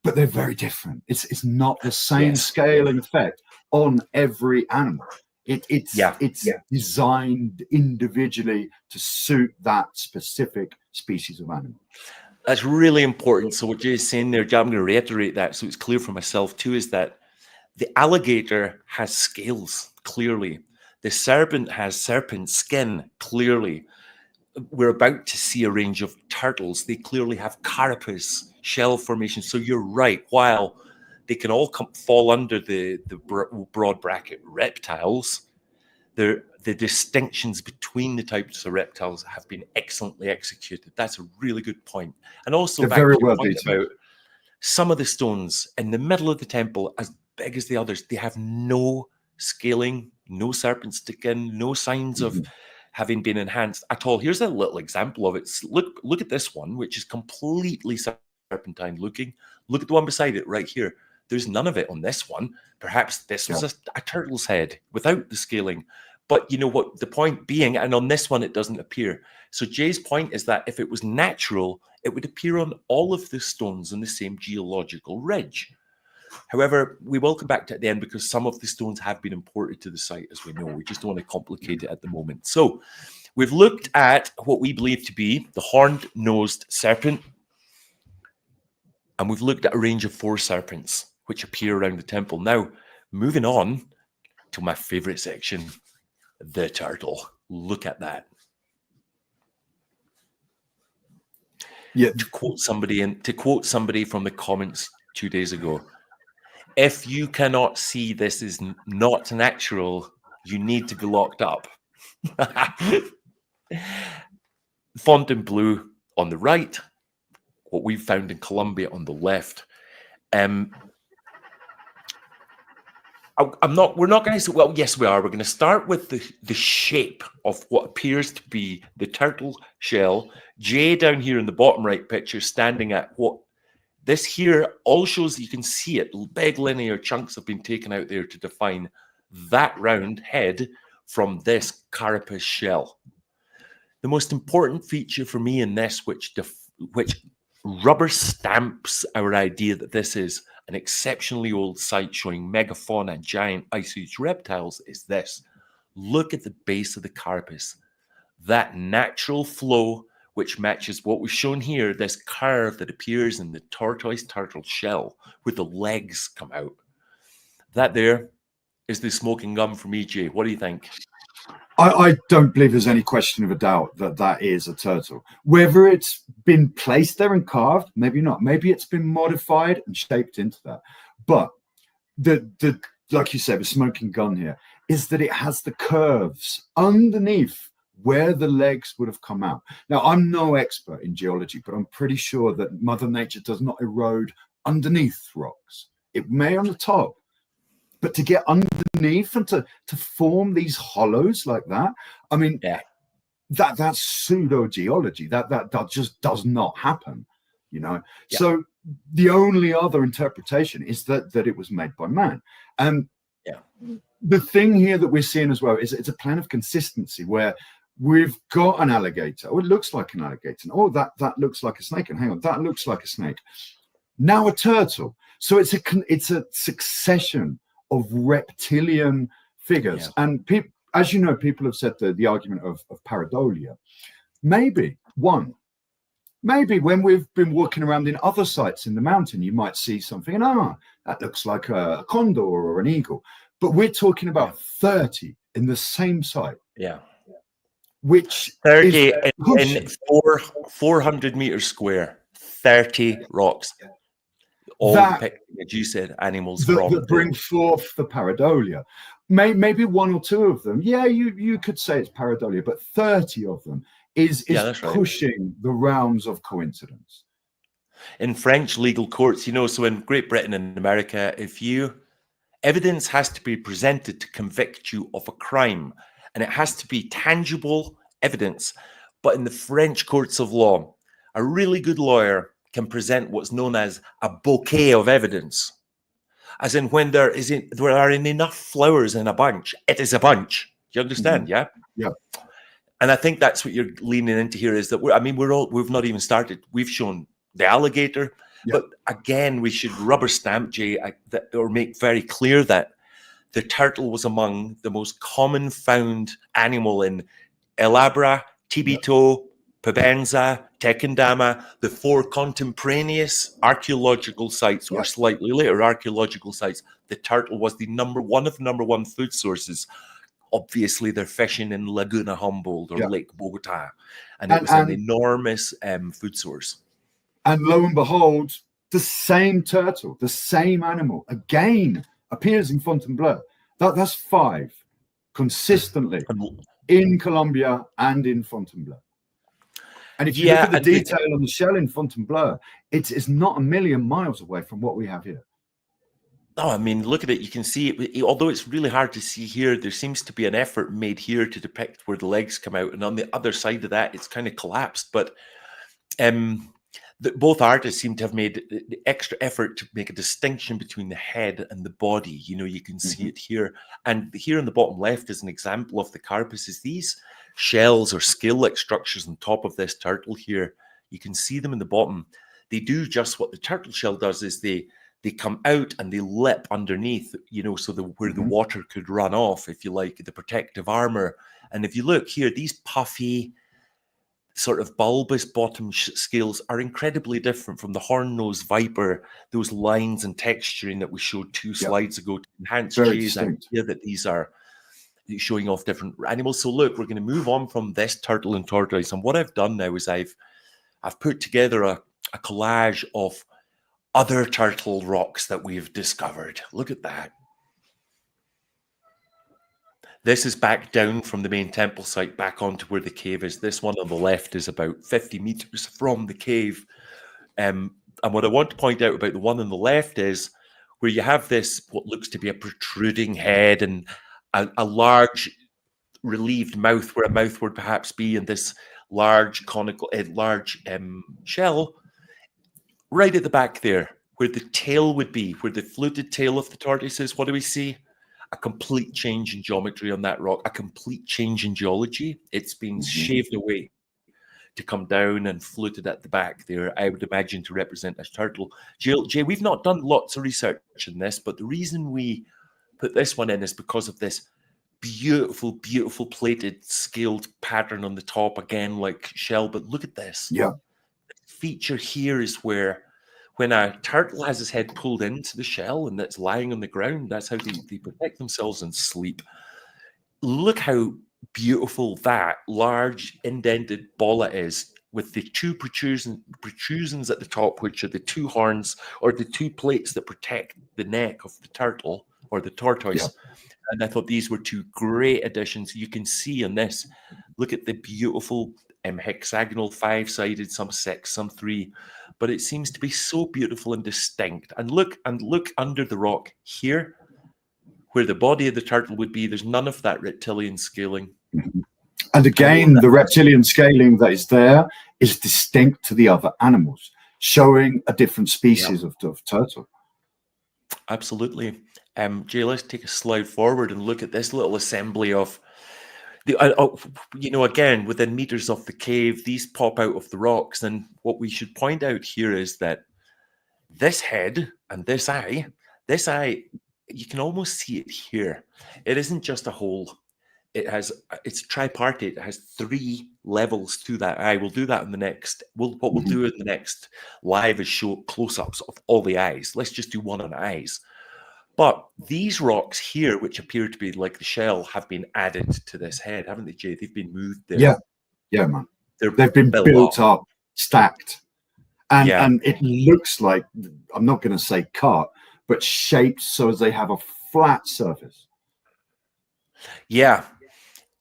but they're very different. It's not the same scaling effect on every animal. It's designed individually to suit that specific species of animal. That's really important. So what Jay's saying there, I'm going to reiterate that so it's clear for myself too, is that the alligator has scales, clearly. The serpent has serpent skin, clearly. We're about to see a range of turtles. They clearly have carapace, shell formation. So you're right. While they can all fall under the broad bracket reptiles, the distinctions between the types of reptiles have been excellently executed. That's a really good point. And also, back to your point about some of the stones in the middle of the temple, as big as the others, they have no scaling, no serpent skin, no signs of having been enhanced at all. Here's a little example of it. Look at this one, which is completely serpentine looking. Look at the one beside it right here. There's none of it on this one. Perhaps this was a turtle's head without the scaling. But you know what the point being, and on this one, it doesn't appear. So Jay's point is that if it was natural, it would appear on all of the stones on the same geological ridge. However, we will come back to it at the end because some of the stones have been imported to the site, as we know. We just don't want to complicate it at the moment. So we've looked at what we believe to be the horned-nosed serpent. And we've looked at a range of 4 serpents which appear around the temple. Now, moving on to my favorite section, the turtle. Look at that. Yeah. To quote somebody from the comments 2 days ago, if you cannot see this is not natural, you need to be locked up. Font in blue on the right, what we've found in Colombia on the left. We're not going to say, well, yes, we are. We're going to start with the shape of what appears to be the turtle shell. Jay down here in the bottom right picture standing at what this here all shows that you can see it. Big linear chunks have been taken out there to define that round head from this carapace shell. The most important feature for me in this, which rubber stamps our idea that this is an exceptionally old site showing megafauna and giant ice age reptiles, is this. Look at the base of the carapace. That natural flow, which matches what we've shown here, this curve that appears in the tortoise turtle shell where the legs come out. That there is the smoking gun from EJ. What do you think? I don't believe there's any question of a doubt that that is a turtle. Whether it's been placed there and carved, maybe not. Maybe it's been modified and shaped into that. But the like you said, the smoking gun here is that it has the curves underneath where the legs would have come out. Now, I'm no expert in geology, but I'm pretty sure that Mother Nature does not erode underneath rocks. It may on the top, but to get underneath and to form these hollows like that, I mean, that's pseudo geology. That just does not happen, you know. Yeah. So the only other interpretation is that it was made by man. And the thing here that we're seeing as well is it's a plan of consistency where we've got an alligator. Oh, it looks like an alligator. Oh, that looks like a snake. And hang on, that looks like a snake. Now a turtle. So it's a succession of reptilian figures. Yeah. And as you know, people have said the argument of pareidolia. Maybe when we've been walking around in other sites in the mountain, you might see something and that looks like a condor or an eagle. But we're talking about 30 in the same site. Yeah. Which 30 in 400 meters square, 30 rocks. All depicting, as you said, animals that bring forth the pareidolia. Maybe 1 or 2 of them, you could say it's pareidolia, but 30 of them is pushing the realms of coincidence. In French legal courts, you know, so in Great Britain and America, evidence has to be presented to convict you of a crime, and it has to be tangible evidence. But in the French courts of law, a really good lawyer can present what's known as a bouquet of evidence. As in when there are enough flowers in a bunch, it is a bunch. Do you understand? Yeah? Yeah. And I think that's what you're leaning into here is that we've not even started. We've shown the alligator, but again, we should rubber stamp, Jay, or make very clear that the turtle was among the most common found animal in El Abra, Tibito, Pabenza, Tequendama, the 4 contemporaneous archaeological sites, or slightly later archaeological sites. The turtle was one of the number one food sources. Obviously, they're fishing in Laguna Humboldt or Lake Bogota, and it was an enormous food source. And lo and behold, the same turtle, the same animal, again appears in Fontainebleau. That's 5 consistently in Colombia and in Fontainebleau. And if you look at the detail on the shell in Fontainebleau, it's not a million miles away from what we have here. Oh, I mean, look at it. You can see it. Although it's really hard to see here, there seems to be an effort made here to depict where the legs come out. And on the other side of that, it's kind of collapsed. But both artists seem to have made the extra effort to make a distinction between the head and the body. You know, you can see it here. And here in the bottom left is an example of the carapaces. These shells or scale-like structures on top of this turtle here, you can see them in the bottom. They do just what the turtle shell does, is they come out and they lip underneath, you know, so where the water could run off, if you like, the protective armor. And if you look here, these puffy, sort of bulbous bottom scales are incredibly different from the horn-nosed viper, those lines and texturing that we showed 2 slides ago to enhance Jay's idea that these are showing off different animals. So look, we're going to move on from this turtle and tortoise. And what I've done now is I've put together a collage of other turtle rocks that we've discovered. Look at that. This is back down from the main temple site back onto where the cave is. This one on the left is about 50 meters from the cave. And what I want to point out about the one on the left is where you have this, what looks to be a protruding head and a large relieved mouth, where a mouth would perhaps be, in this large conical, shell. Right at the back there, where the tail would be, where the fluted tail of the tortoise is, what do we see? A complete change in geometry on that rock, a complete change in geology. It's been shaved away to come down and fluted at the back there, I would imagine to represent a turtle. Jay, we've not done lots of research in this, but the reason we put this one in is because of this beautiful, beautiful plated scaled pattern on the top, again, like shell. But look at this. Yeah. The feature here is where, when a turtle has his head pulled into the shell and it's lying on the ground, that's how they protect themselves and sleep. Look how beautiful that large indented bolla is, with the 2 protrusions at the top, which are the 2 horns or the 2 plates that protect the neck of the turtle or the tortoise. Yeah. And I thought these were 2 great additions. You can see in this, look at the beautiful hexagonal 5-sided, some 6, some 3, but it seems to be so beautiful and distinct. And look under the rock here, where the body of the turtle would be. There's none of that reptilian scaling. And again, the reptilian scaling that is there is distinct to the other animals, showing a different species of turtle. Absolutely. Jay, let's take a slide forward and look at this little assembly of the, again, within meters of the cave, these pop out of the rocks. And what we should point out here is that this head and this eye, you can almost see it here. It isn't just a hole. It's tripartite. It has 3 levels to that eye. We'll do that in the next. What we'll do in the next live is show close-ups of all the eyes. Let's just do one on eyes. But these rocks here, which appear to be like the shell, have been added to this head, haven't they, Jay? They've been moved there. Yeah, man. They've been built up, stacked, and it looks like, I'm not going to say cut, but shaped so as they have a flat surface. Yeah.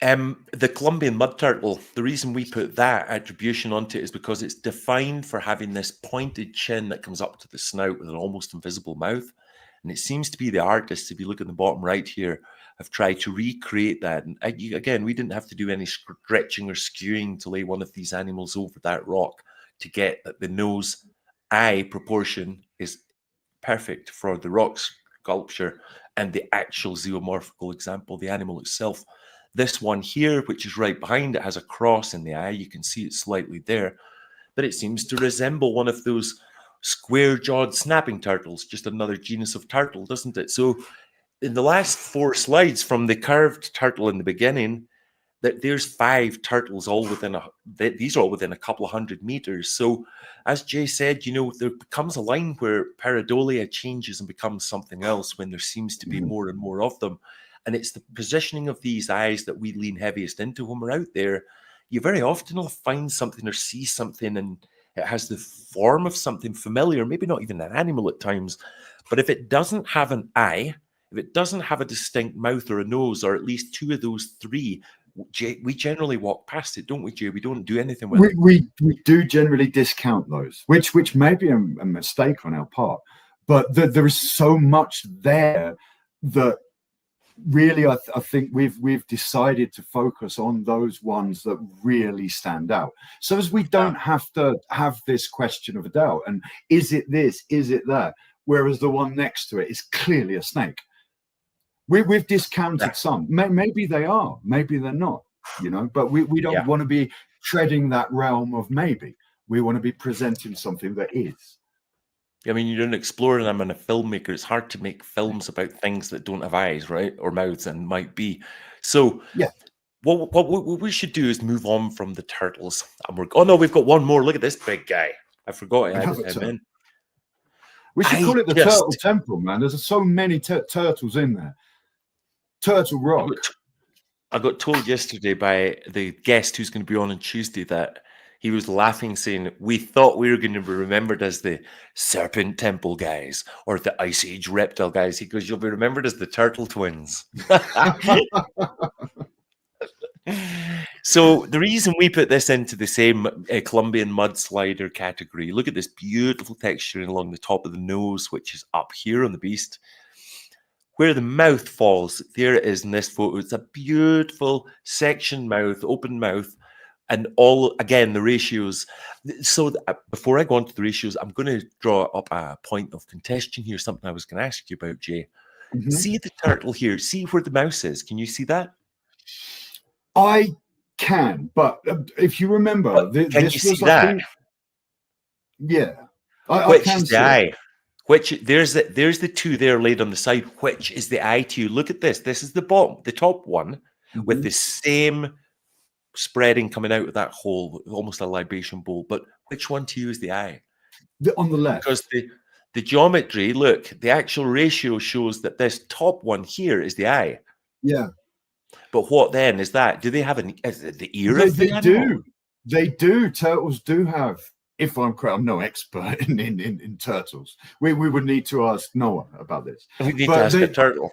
The Colombian mud turtle, the reason we put that attribution onto it is because it's defined for having this pointed chin that comes up to the snout with an almost invisible mouth. And it seems to be the artists, if you look at the bottom right here, have tried to recreate that. And again, we didn't have to do any stretching or skewing to lay one of these animals over that rock to get that the nose eye proportion is perfect for the rock sculpture and the actual zoomorphical example, the animal itself. This one here, which is right behind it, has a cross in the eye. You can see it slightly there, but it seems to resemble one of those square-jawed snapping turtles, just another genus of turtle, doesn't it? So in the last 4 slides from the curved turtle in the beginning, that there's 5 turtles all within these are all within a couple of 100 meters. So as Jay said, there becomes a line where pareidolia changes and becomes something else when there seems to be more and more of them. And it's the positioning of these eyes that we lean heaviest into when we're out there. You very often will find something or see something and it has the form of something familiar, maybe not even an animal at times. But if it doesn't have an eye, if it doesn't have a distinct mouth or a nose, or at least 2 of those 3, we generally walk past it, don't we, Jay? We don't do anything with it. We do generally discount those, which may be a mistake on our part. But there is so much there that really I think we've decided to focus on those ones that really stand out. So as we don't have to have this question of a doubt, and is it this, is it that? Whereas the one next to it is clearly a snake. We've discounted some. Maybe they are, maybe they're not, but we don't want to be treading that realm of maybe. We want to be presenting something that is. I mean, you're an explorer and I'm a filmmaker. It's hard to make films about things that don't have eyes, right? Or mouths, and might be. So what we should do is move on from the turtles. And we've got one more. Look at this big guy. I forgot I added him in. We should call it the Turtle Temple, man. There's so many turtles in there. Turtle Rock. I got told yesterday by the guest who's going to be on Tuesday that he was laughing, saying, we thought we were going to be remembered as the Serpent Temple guys or the Ice Age Reptile guys. He goes, you'll be remembered as the Turtle Twins. So the reason we put this into the same Colombian mudslider category, look at this beautiful texturing along the top of the nose, which is up here on the beast. Where the mouth falls, there it is in this photo. It's a beautiful section mouth, open mouth, and all, again, the ratios. So before I go on to the ratios, I'm going to draw up a point of contention here, something I was going to ask you about, Jay. Mm-hmm. See the turtle here. See where the mouse is. Can you see that? I can, but if you remember, this was, I think, I can see it. Which there's the 2 there laid on the side. Which is the eye to you? Look at this. This is the top one with the same spreading coming out of that hole, almost a libation bowl. But which one to you is the eye? On the left. Because the geometry, look, the actual ratio shows that this top one here is the eye. Yeah. But what then is that? Do they have the ear of the animal? They do. Turtles do have. If I'm correct, I'm no expert in turtles. We would need to ask Noah about this. We need to ask a turtle.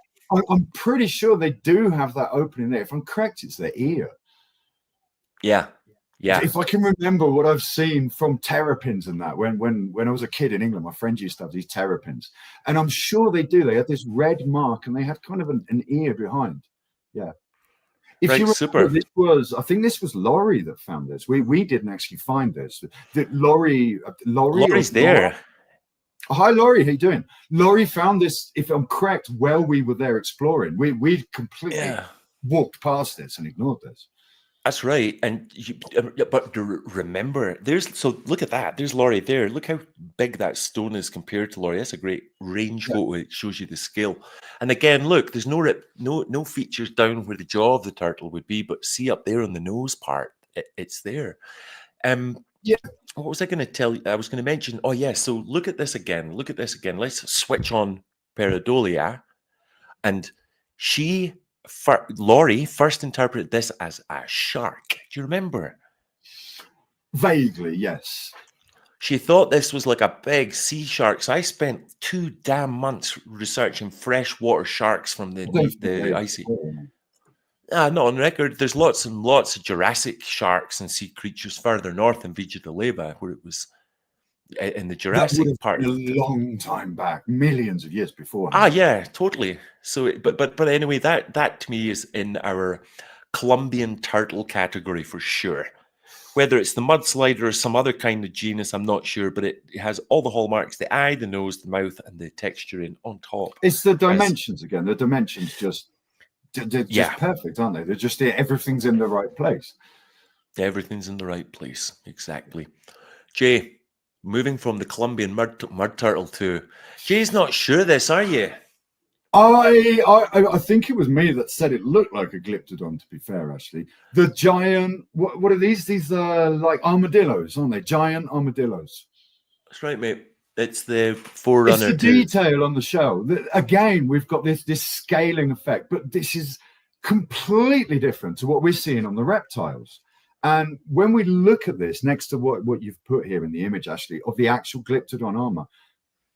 I'm pretty sure they do have that opening there. If I'm correct, it's their ear. Yeah. If I can remember what I've seen from terrapins and that, when I was a kid in England, my friends used to have these terrapins, and I'm sure they do. They had this red mark, and they had kind of an ear behind. Yeah. If you remember, I think this was Laurie that found this. We didn't actually find this. Laurie's there. Hi, Laurie. How you doing? Laurie found this, if I'm correct, while we were there exploring. We completely walked past this and ignored this. That's right. And but remember, look at that. There's Laurie there. Look how big that stone is compared to Laurie. That's a great range photo. It shows you the scale. And again, look, there's no features down where the jaw of the turtle would be, but see up there on the nose part, it's there. What was I going to tell you? I was going to mention, so look at this again. Let's switch on pareidolia. And Laurie first interpreted this as a shark. Do you remember? Vaguely, yes. She thought this was like a big sea shark. So I spent 2 damn months researching freshwater sharks from the icy. Not on record. There's lots and lots of Jurassic sharks and sea creatures further north in Villa de Leyva, where it was in the That Jurassic would have part. been a long time back, millions of years before. Yeah, totally. So, but anyway, that to me is in our Colombian turtle category for sure. Whether it's the mudslider or some other kind of genus, I'm not sure, but it has all the hallmarks: the eye, the nose, the mouth, and the texturing on top. It's the dimensions again. The dimensions they're just Yeah, perfect, aren't they? They're just everything's in the right place. everything's in the right place. Exactly. Jay, moving from the Colombian mud turtle to Jay's not sure of this, are you? I think it was me that said it looked like a glyptodon. To be fair, actually, the giant. What are these? These are like armadillos, aren't they? Giant armadillos. That's right, mate. It's the It's forerunner the to. detail on the shell. Again, we've got this scaling effect, but this is completely different to what we're seeing on the reptiles. And when we look at this next to what you've put here in the image, Ashley, of the actual glyptodon armor,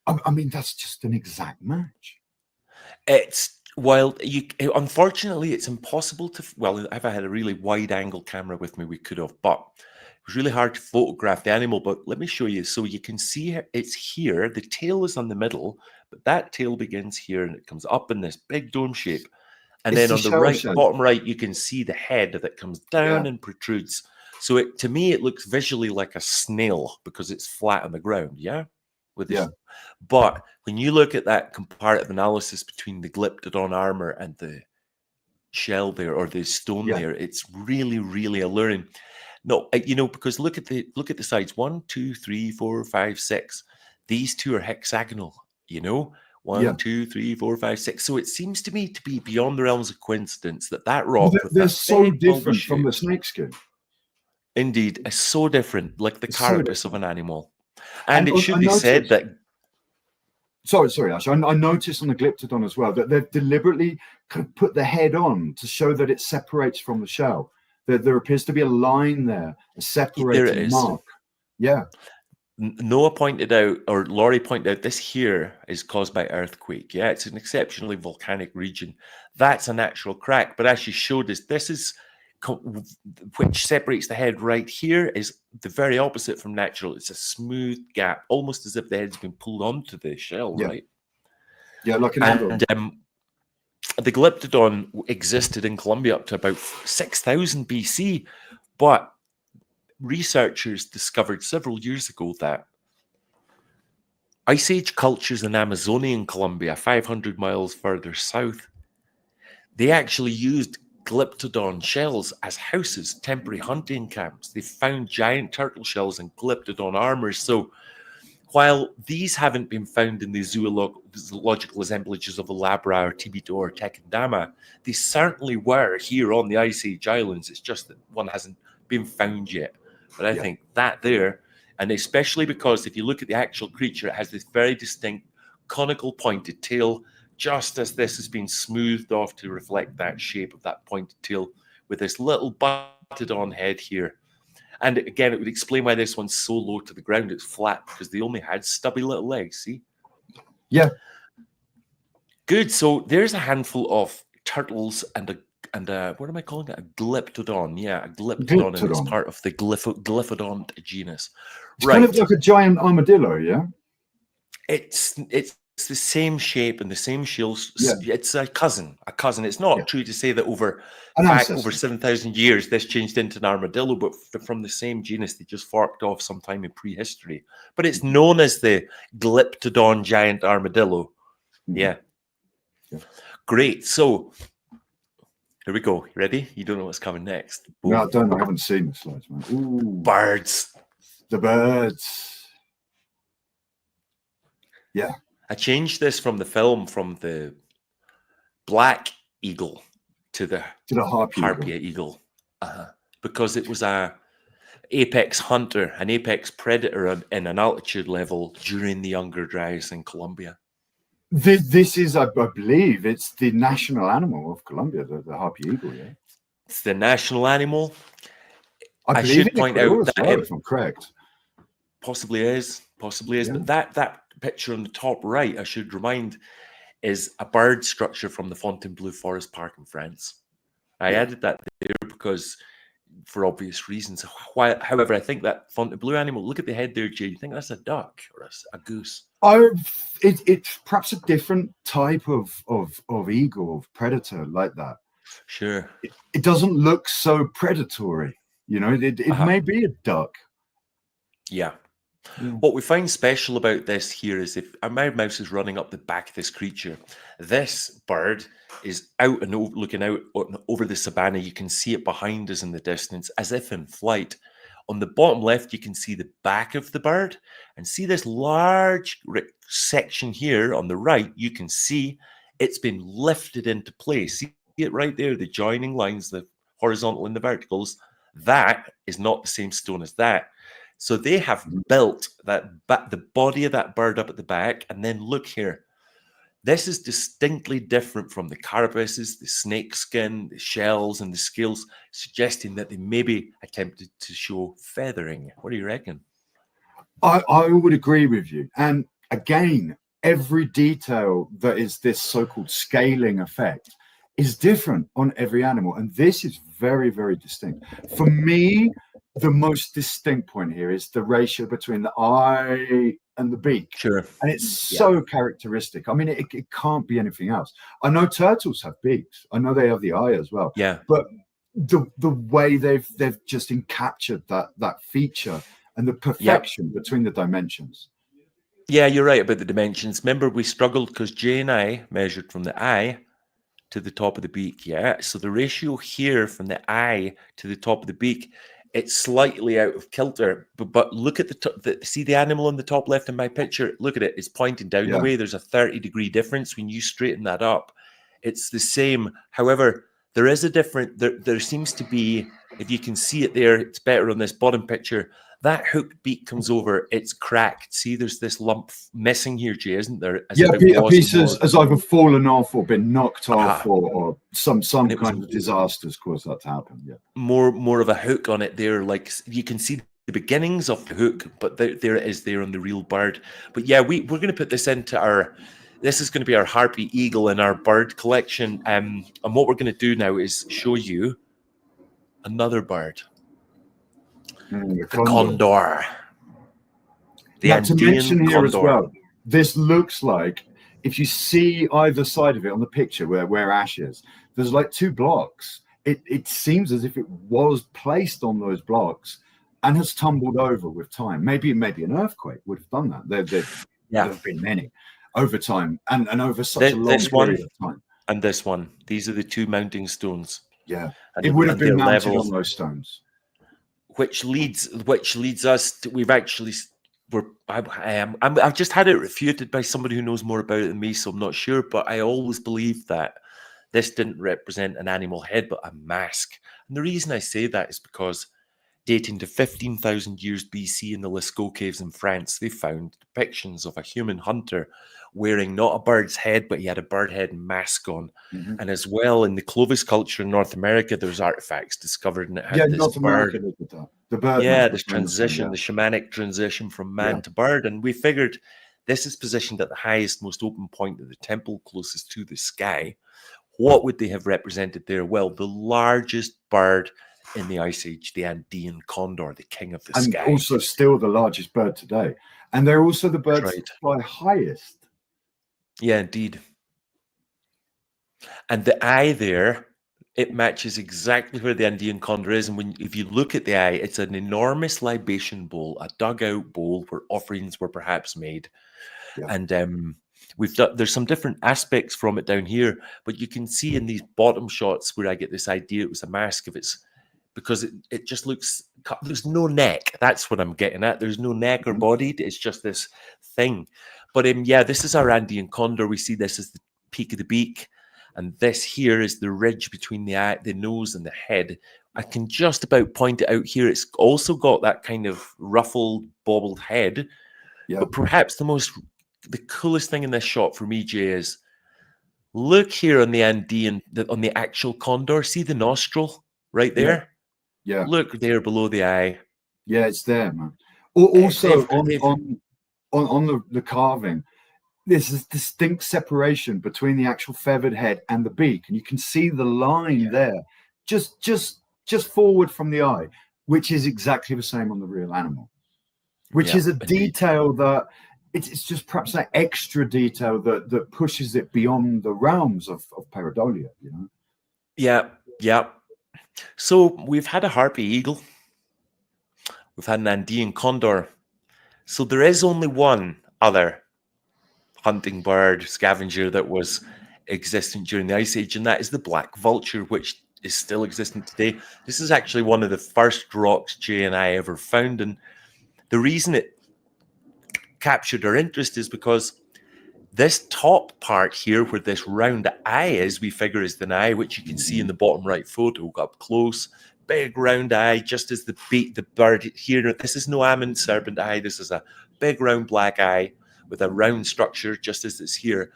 I mean, that's just an exact match. It's while you unfortunately it's impossible to. Well, if I had a really wide angle camera with me, we could have, but it was really hard to photograph the animal. But let me show you. So you can see it's here. The tail is on the middle, but that tail begins here and it comes up in this big dome shape. And It's then on the shell right, shape. bottom right, you can see the head that comes down and protrudes. So to me, it looks visually like a snail because it's flat on the ground. Yeah. But when you look at that comparative analysis between the glyptodon armor and the shell there or the stone there, it's really, really alluring. No, because look at the sides. 1, 2, 3, 4, 5, 6. These two are hexagonal. 1, 2, 3, 4, 5, 6. So it seems to me to be beyond the realms of coincidence that rock with they're that so big bulbous different from shape, the snakeskin. indeed, is so different, like the It's so carapace of an animal. And it should I be said noticed. that. Sorry, Ash. I noticed on the glyptodon as well that they've deliberately kind of put the head on to show that it separates from the shell. There appears to be a line there, a There it separating is. mark. Yeah. Noah pointed out, or Laurie pointed out, this here is caused by earthquake. Yeah, it's an exceptionally volcanic region. That's a natural crack. But as she showed us, this is which separates the head right here is the very opposite from natural. It's a smooth gap, almost as if the head's been pulled onto the shell, right? Yeah, like an and the glyptodon existed in Colombia up to about 6,000 BC, but researchers discovered several years ago that Ice Age cultures in Amazonian Colombia, 500 miles further south, they actually used glyptodon shells as houses, temporary hunting camps. They found giant turtle shells and glyptodon armors. So while these haven't been found in the zoological assemblages of the Labra or Tibito or Tequendama, they certainly were here on the Ice Age Islands. It's just that one hasn't been found yet. But I think that there, and especially because if you look at the actual creature, it has this very distinct conical pointed tail, just as this has been smoothed off to reflect that shape of that pointed tail with this little butted on head here. And again, it would explain why this one's so low to the ground. It's flat because they only had stubby little legs, see? Yeah. Good. So there's a handful of turtles and a what am I calling it? A glyptodon. Yeah, a glyptodon, and it's part of the glyphodont genus. It's kind of like a giant armadillo, yeah? It's the same shape and the same shields. Yeah. It's a cousin. It's not true to say that over 7,000 years this changed into an armadillo, but from the same genus, they just forked off sometime in prehistory. But it's known as the glyptodon giant armadillo. Yeah. Great. So here we go. You ready? You don't know what's coming next. Boom. No, I don't. I haven't seen the slides, man. Ooh. Birds. The birds. Yeah. I changed this from the film from the black eagle to the harpy eagle, because it was a apex hunter, an apex predator in an altitude level during the younger Dryas in Colombia. This is, I believe, it's the national animal of Colombia, the harpy eagle. Yeah, it's the national animal. I should point out that if I'm correct, possibly is, yeah. But that picture on the top right, I should remind, is a bird structure from the Fontainebleau Forest Park in France. I added that there because for obvious reasons. However, I think that Fontainebleau animal, look at the head there, Jay. You think that's a duck or a goose? It's perhaps a different type of eagle, of predator like that. Sure. It doesn't look so predatory. It may be a duck. Yeah. What we find special about this here is if my mouse is running up the back of this creature, this bird is out and looking out over the savannah. You can see it behind us in the distance as if in flight. On the bottom left, you can see the back of the bird and see this large section here on the right. You can see it's been lifted into place. See it right there, the joining lines, the horizontal and the verticals. That is not the same stone as that. So they have built the body of that bird up at the back. And then look here. This is distinctly different from the carapaces, the snake skin, the shells, and the scales, suggesting that they maybe attempted to show feathering. What do you reckon? I would agree with you. And again, every detail that is this so-called scaling effect is different on every animal. And this is very, very distinct. For me, the most distinct point here is the ratio between the eye and the beak. Sure. And it's so characteristic. I mean, it can't be anything else. I know turtles have beaks. I know they have the eye as well. Yeah. But the way they've just encaptured that feature and the perfection between the dimensions. Yeah, you're right about the dimensions. Remember, we struggled because Jay and I measured from the eye to the top of the beak. Yeah. So the ratio here from the eye to the top of the beak, it's slightly out of kilter, but look at see the animal on the top left in my picture. Look at it; it's pointing down the way. There's a 30-degree difference when you straighten that up. It's the same. However, there is a different. There seems to be, if you can see it there, it's better on this bottom picture. That hook beak comes over. It's cracked. See, there's this lump missing here, Jay, isn't there? A piece has either fallen off or been knocked off, or some kind of disasters caused that to happen. Yeah, more of a hook on it there. Like you can see the beginnings of the hook, but there it is there on the real bird. But yeah, we're going to put this into our. This is going to be our harpy eagle in our bird collection. And what we're going to do now is show you another bird. The condor. To mention here as well, this looks like, if you see either side of it on the picture where Ash is, there's like two blocks. It seems as if it was placed on those blocks and has tumbled over with time. Maybe an earthquake would have done that. There have been many over time and over such a long period of time. And this one, these are the two mounting stones. Yeah, and it would have been mounted on those stones. Which leads us to, I've just had it refuted by somebody who knows more about it than me, so I'm not sure, but I always believed that this didn't represent an animal head, but a mask. And the reason I say that is because dating to 15,000 years BC in the Lascaux caves in France, they found depictions of a human hunter wearing not a bird's head, but he had a bird head mask on. Mm-hmm. And as well, in the Clovis culture in North America, there's artifacts discovered, and it had this bird. The bird. Yeah, this transition, the shamanic transition from man to bird. And we figured this is positioned at the highest, most open point of the temple, closest to the sky. What would they have represented there? Well, the largest bird in the Ice Age, the Andean condor, the king of the sky. And also still the largest bird today. And they're also the birds that fly highest. Yeah, indeed. And the eye there, it matches exactly where the Andean condor is. And if you look at the eye, it's an enormous libation bowl, a dugout bowl where offerings were perhaps made. Yeah. And there's some different aspects from it down here, but you can see in these bottom shots where I get this idea it was a mask of its, because it just looks, there's no neck. That's what I'm getting at. There's no neck or body. It's just this thing. But this is our Andean condor. We see this as the peak of the beak. And this here is the ridge between the eye, the nose and the head. I can just about point it out here. It's also got that kind of ruffled, bobbled head. Yeah. But perhaps the coolest thing in this shot for me, Jay, is look here on the Andean, on the actual condor. See the nostril right there? Yeah. Look there below the eye. Yeah, it's there, man. Also on the carving, there's this distinct separation between the actual feathered head and the beak, and you can see the line there, just just forward from the eye, which is exactly the same on the real animal, which is a detail that it's just perhaps that extra detail that pushes it beyond the realms of pareidolia, you know? Yeah. So we've had a harpy eagle. We've had an Andean condor. So there is only one other hunting bird, scavenger that was existent during the Ice Age, and that is the black vulture, which is still existent today. This is actually one of the first rocks Jay and I ever found, and the reason it captured our interest is because this top part here, where this round eye is, we figure is the eye, which you can see in the bottom right photo up close. Big round eye, just as the bird here. This is no ammon serpent eye. This is a big round black eye with a round structure, just as it's here.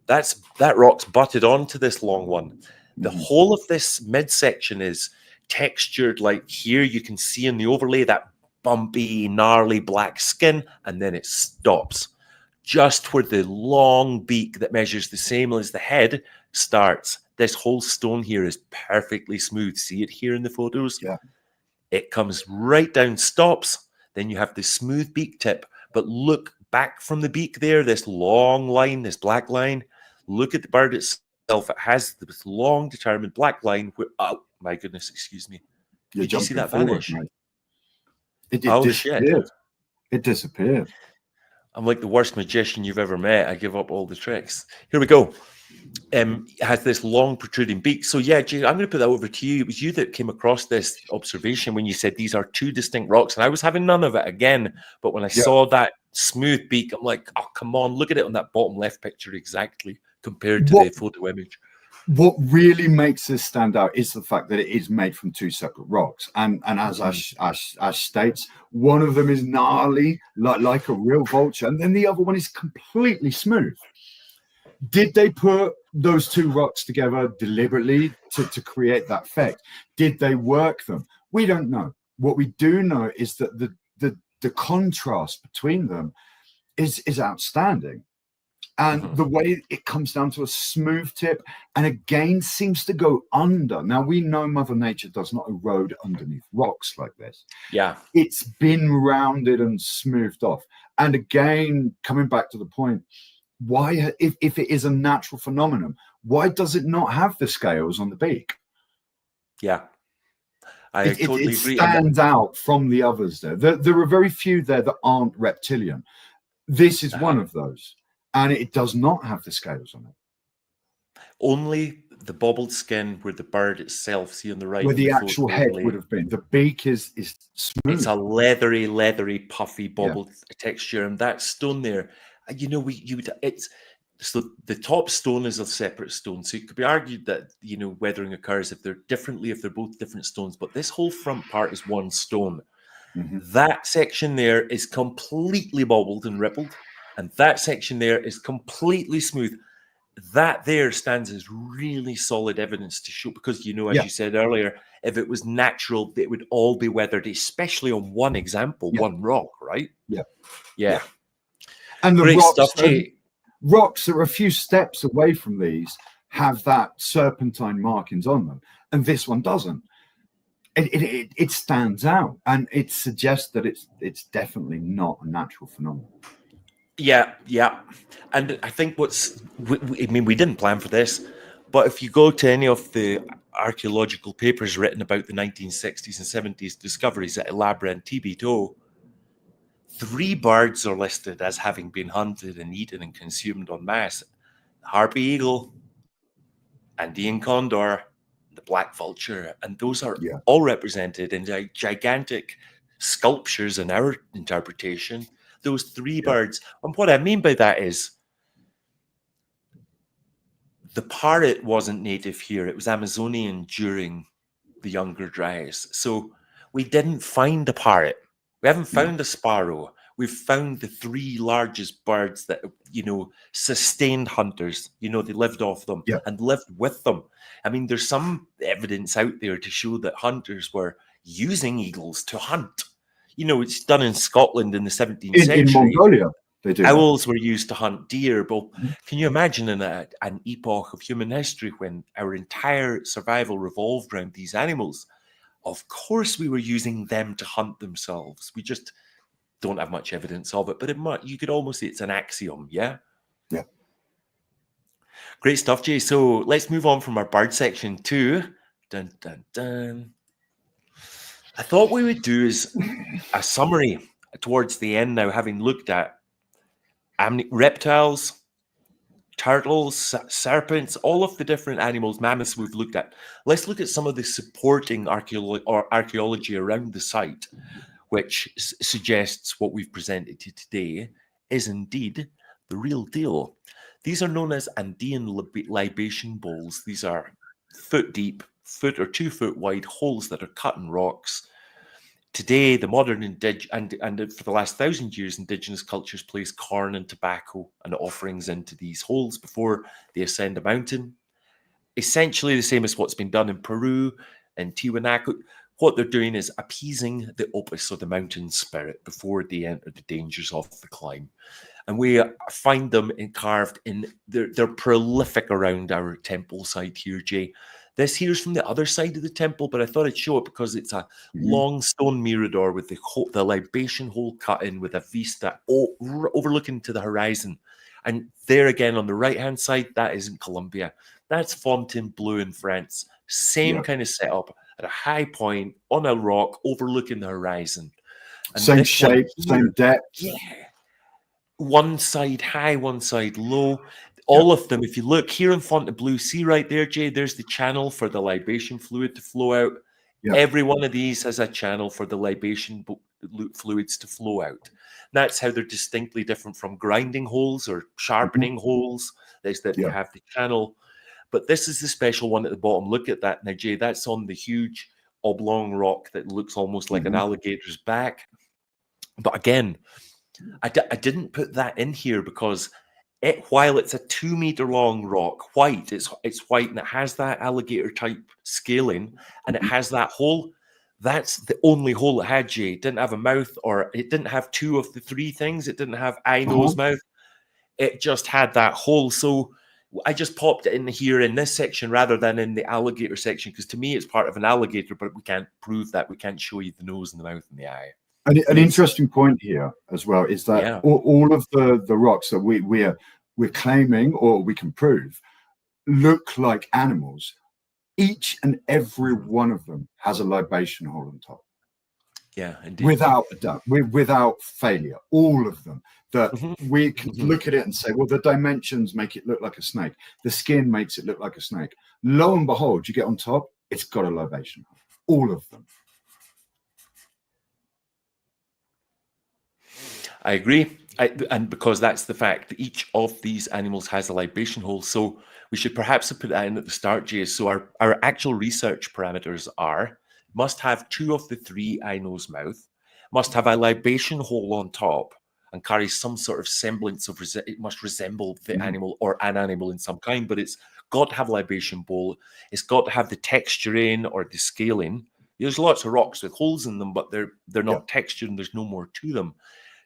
That rock's butted onto this long one. The whole of this midsection is textured, like here you can see in the overlay that bumpy, gnarly black skin, and then it stops just where the long beak that measures the same as the head starts. This whole stone here is perfectly smooth. See it here in the photos? Yeah. It comes right down, stops. Then you have the smooth beak tip. But look back from the beak there, this long line, this black line. Look at the bird itself. It has this long, determined black line. Where, oh, my goodness, excuse me. Did you see that vanish? It disappeared. Shit. It disappeared. I'm like the worst magician you've ever met. I give up all the tricks. Here we go. It has this long protruding beak. So yeah, Jay, I'm going to put that over to you. It was you that came across this observation when you said these are two distinct rocks, and I was having none of it again. But when I saw that smooth beak, I'm like, oh, come on, look at it on that bottom left picture exactly compared to the photo image. What really makes this stand out is the fact that it is made from two separate rocks, and as Ash states, one of them is gnarly, like a real vulture, and then the other one is completely smooth. Did they put those two rocks together deliberately to create that effect? Did they work them? We don't know. What we do know is that the contrast between them is outstanding. And the way it comes down to a smooth tip and again seems to go under. Now, we know Mother Nature does not erode underneath rocks like this. Yeah. It's been rounded and smoothed off. And again, coming back to the point, why, if it is a natural phenomenon, why does it not have the scales on the beak? Yeah. I totally agree. It stands out from the others there. There are very few there that aren't reptilian. This is one of those. And it does not have the scales on it. Only the bobbled skin where the bird itself, see on the right. Where the actual head would have been. The beak is smooth. It's a leathery, puffy, bobbled texture. And that stone there, you know, so the top stone is a separate stone. So it could be argued that, you know, weathering occurs if they're both different stones. But this whole front part is one stone. That section there is completely bobbled and rippled. And that section there is completely smooth. That there stands as really solid evidence to show, because, you know, as you said earlier, if it was natural, it would all be weathered, especially on one example, one rock, right? Yeah. And the great rocks, stuff, Jay. Rocks that are a few steps away from these have that serpentine markings on them, and this one doesn't. It stands out, and it suggests that it's definitely not a natural phenomenon. Yeah. And I think we didn't plan for this, but if you go to any of the archaeological papers written about the 1960s and 70s discoveries at El Abra and Tibito, 3 birds are listed as having been hunted and eaten and consumed en masse. The harpy eagle, Andean condor, the black vulture, and those are all represented in gigantic sculptures in our interpretation. Those 3 birds. And what I mean by that is the parrot wasn't native here. It was Amazonian during the younger Dryas. So we didn't find a parrot. We haven't found a sparrow. We've found the 3 largest birds that, you know, sustained hunters. You know, they lived off them and lived with them. I mean, there's some evidence out there to show that hunters were using eagles to hunt. You know, it's done in Scotland in the 17th century. In Mongolia, they do. Owls were used to hunt deer. But can you imagine in an epoch of human history when our entire survival revolved around these animals? Of course, we were using them to hunt themselves. We just don't have much evidence of it, but you could almost say it's an axiom, yeah? Yeah. Great stuff, Jay. So let's move on from our bird section to dun, dun, dun. I thought we would do is a summary towards the end now, having looked at reptiles, turtles, serpents, all of the different animals, mammoths we've looked at. Let's look at some of the supporting archaeology around the site, which suggests what we've presented to today is indeed the real deal. These are known as Andean libation bowls. These are foot deep, foot or 2 foot wide holes that are cut in rocks. Today, the modern and for the last 1,000 years, indigenous cultures place corn and tobacco and offerings into these holes before they ascend a mountain. Essentially the same as what's been done in Peru and Tiwanaku. What they're doing is appeasing the opus or the mountain spirit before they enter the dangers of the climb. And we find them carved in, they're prolific around our temple site here, Jay. This here's from the other side of the temple, but I thought I'd show it because it's a long stone mirador with the libation hole cut in with a vista overlooking to the horizon. And there again on the right-hand side, that is in Colombia. That's Fontainebleau in France. Same kind of setup at a high point on a rock overlooking the horizon. And same shape, same depth. Yeah. One side high, one side low. All of them, if you look here in Fontainebleau, see right there, Jay, there's the channel for the libation fluid to flow out. Every one of these has a channel for the libation fluids to flow out. That's how they're distinctly different from grinding holes or sharpening holes. Is that they have the channel. But this is the special one at the bottom. Look at that now, Jay. That's on the huge oblong rock that looks almost like an alligator's back. But again, I didn't put that in here because while it's a 2 meter long rock, white, it's white and it has that alligator type scaling and it has that hole. That's the only hole it had, Jay. It didn't have a mouth, or it didn't have 2 of the 3 things. It didn't have eye, nose, mouth. It just had that hole. So I just popped it in here in this section rather than in the alligator section, because to me it's part of an alligator, but we can't prove that. We can't show you the nose and the mouth and the eye. An interesting point here as well is that all of the rocks that we're claiming or we can prove look like animals. Each and every one of them has a libation hole on top. Yeah, indeed. Without a doubt, without failure, all of them. That we can look at it and say, well, the dimensions make it look like a snake. The skin makes it look like a snake. Lo and behold, you get on top, it's got a libation hole. All of them. I agree. And because that's the fact that each of these animals has a libation hole. So we should perhaps have put that in at the start, Jay. So our actual research parameters are: must have 2 of the 3 eye, nose, mouth, must have a libation hole on top and carry some sort of semblance of, it must resemble the animal or an animal in some kind, but it's got to have libation bowl. It's got to have the texturing or the scaling. There's lots of rocks with holes in them, but they're not textured and there's no more to them.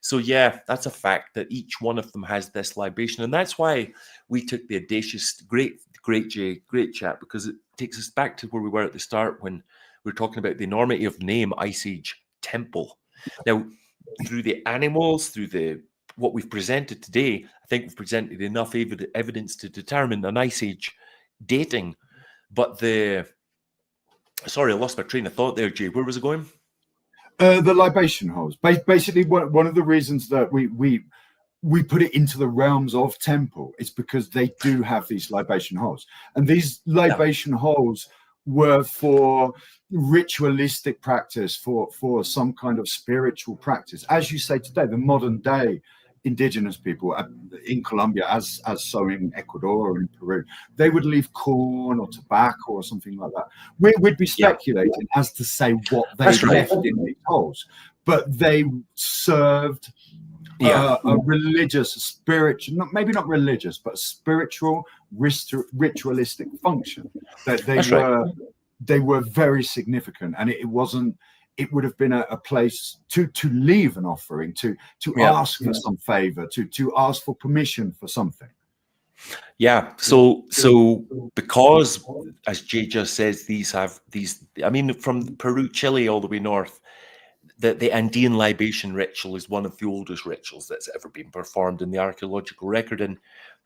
So yeah, that's a fact that each one of them has this libation. And that's why we took the audacious, great Jay, great chat, because it takes us back to where we were at the start when we were talking about the enormity of name Ice Age Temple. Now, through the animals, through what we've presented today, I think we've presented enough evidence to determine an Ice Age dating. But sorry, I lost my train of thought there, Jay. Where was it going? The libation holes. Basically, one of the reasons that we put it into the realms of temple is because they do have these libation holes, and these libation holes were for ritualistic practice, for some kind of spiritual practice. As you say today, the modern day indigenous people in Colombia, as so in Ecuador or in Peru, they would leave corn or tobacco or something like that. We'd be speculating as to say what they left in these holes, but they served a religious, spiritual, maybe not religious, but a spiritual, ritualistic function. That they were very significant, and it wasn't. It would have been a place to leave an offering, to ask for some favor, to ask for permission for something. Yeah. So because, as Jay just says, these have these. I mean, from Peru, Chile, all the way north, the Andean libation ritual is one of the oldest rituals that's ever been performed in the archaeological record, and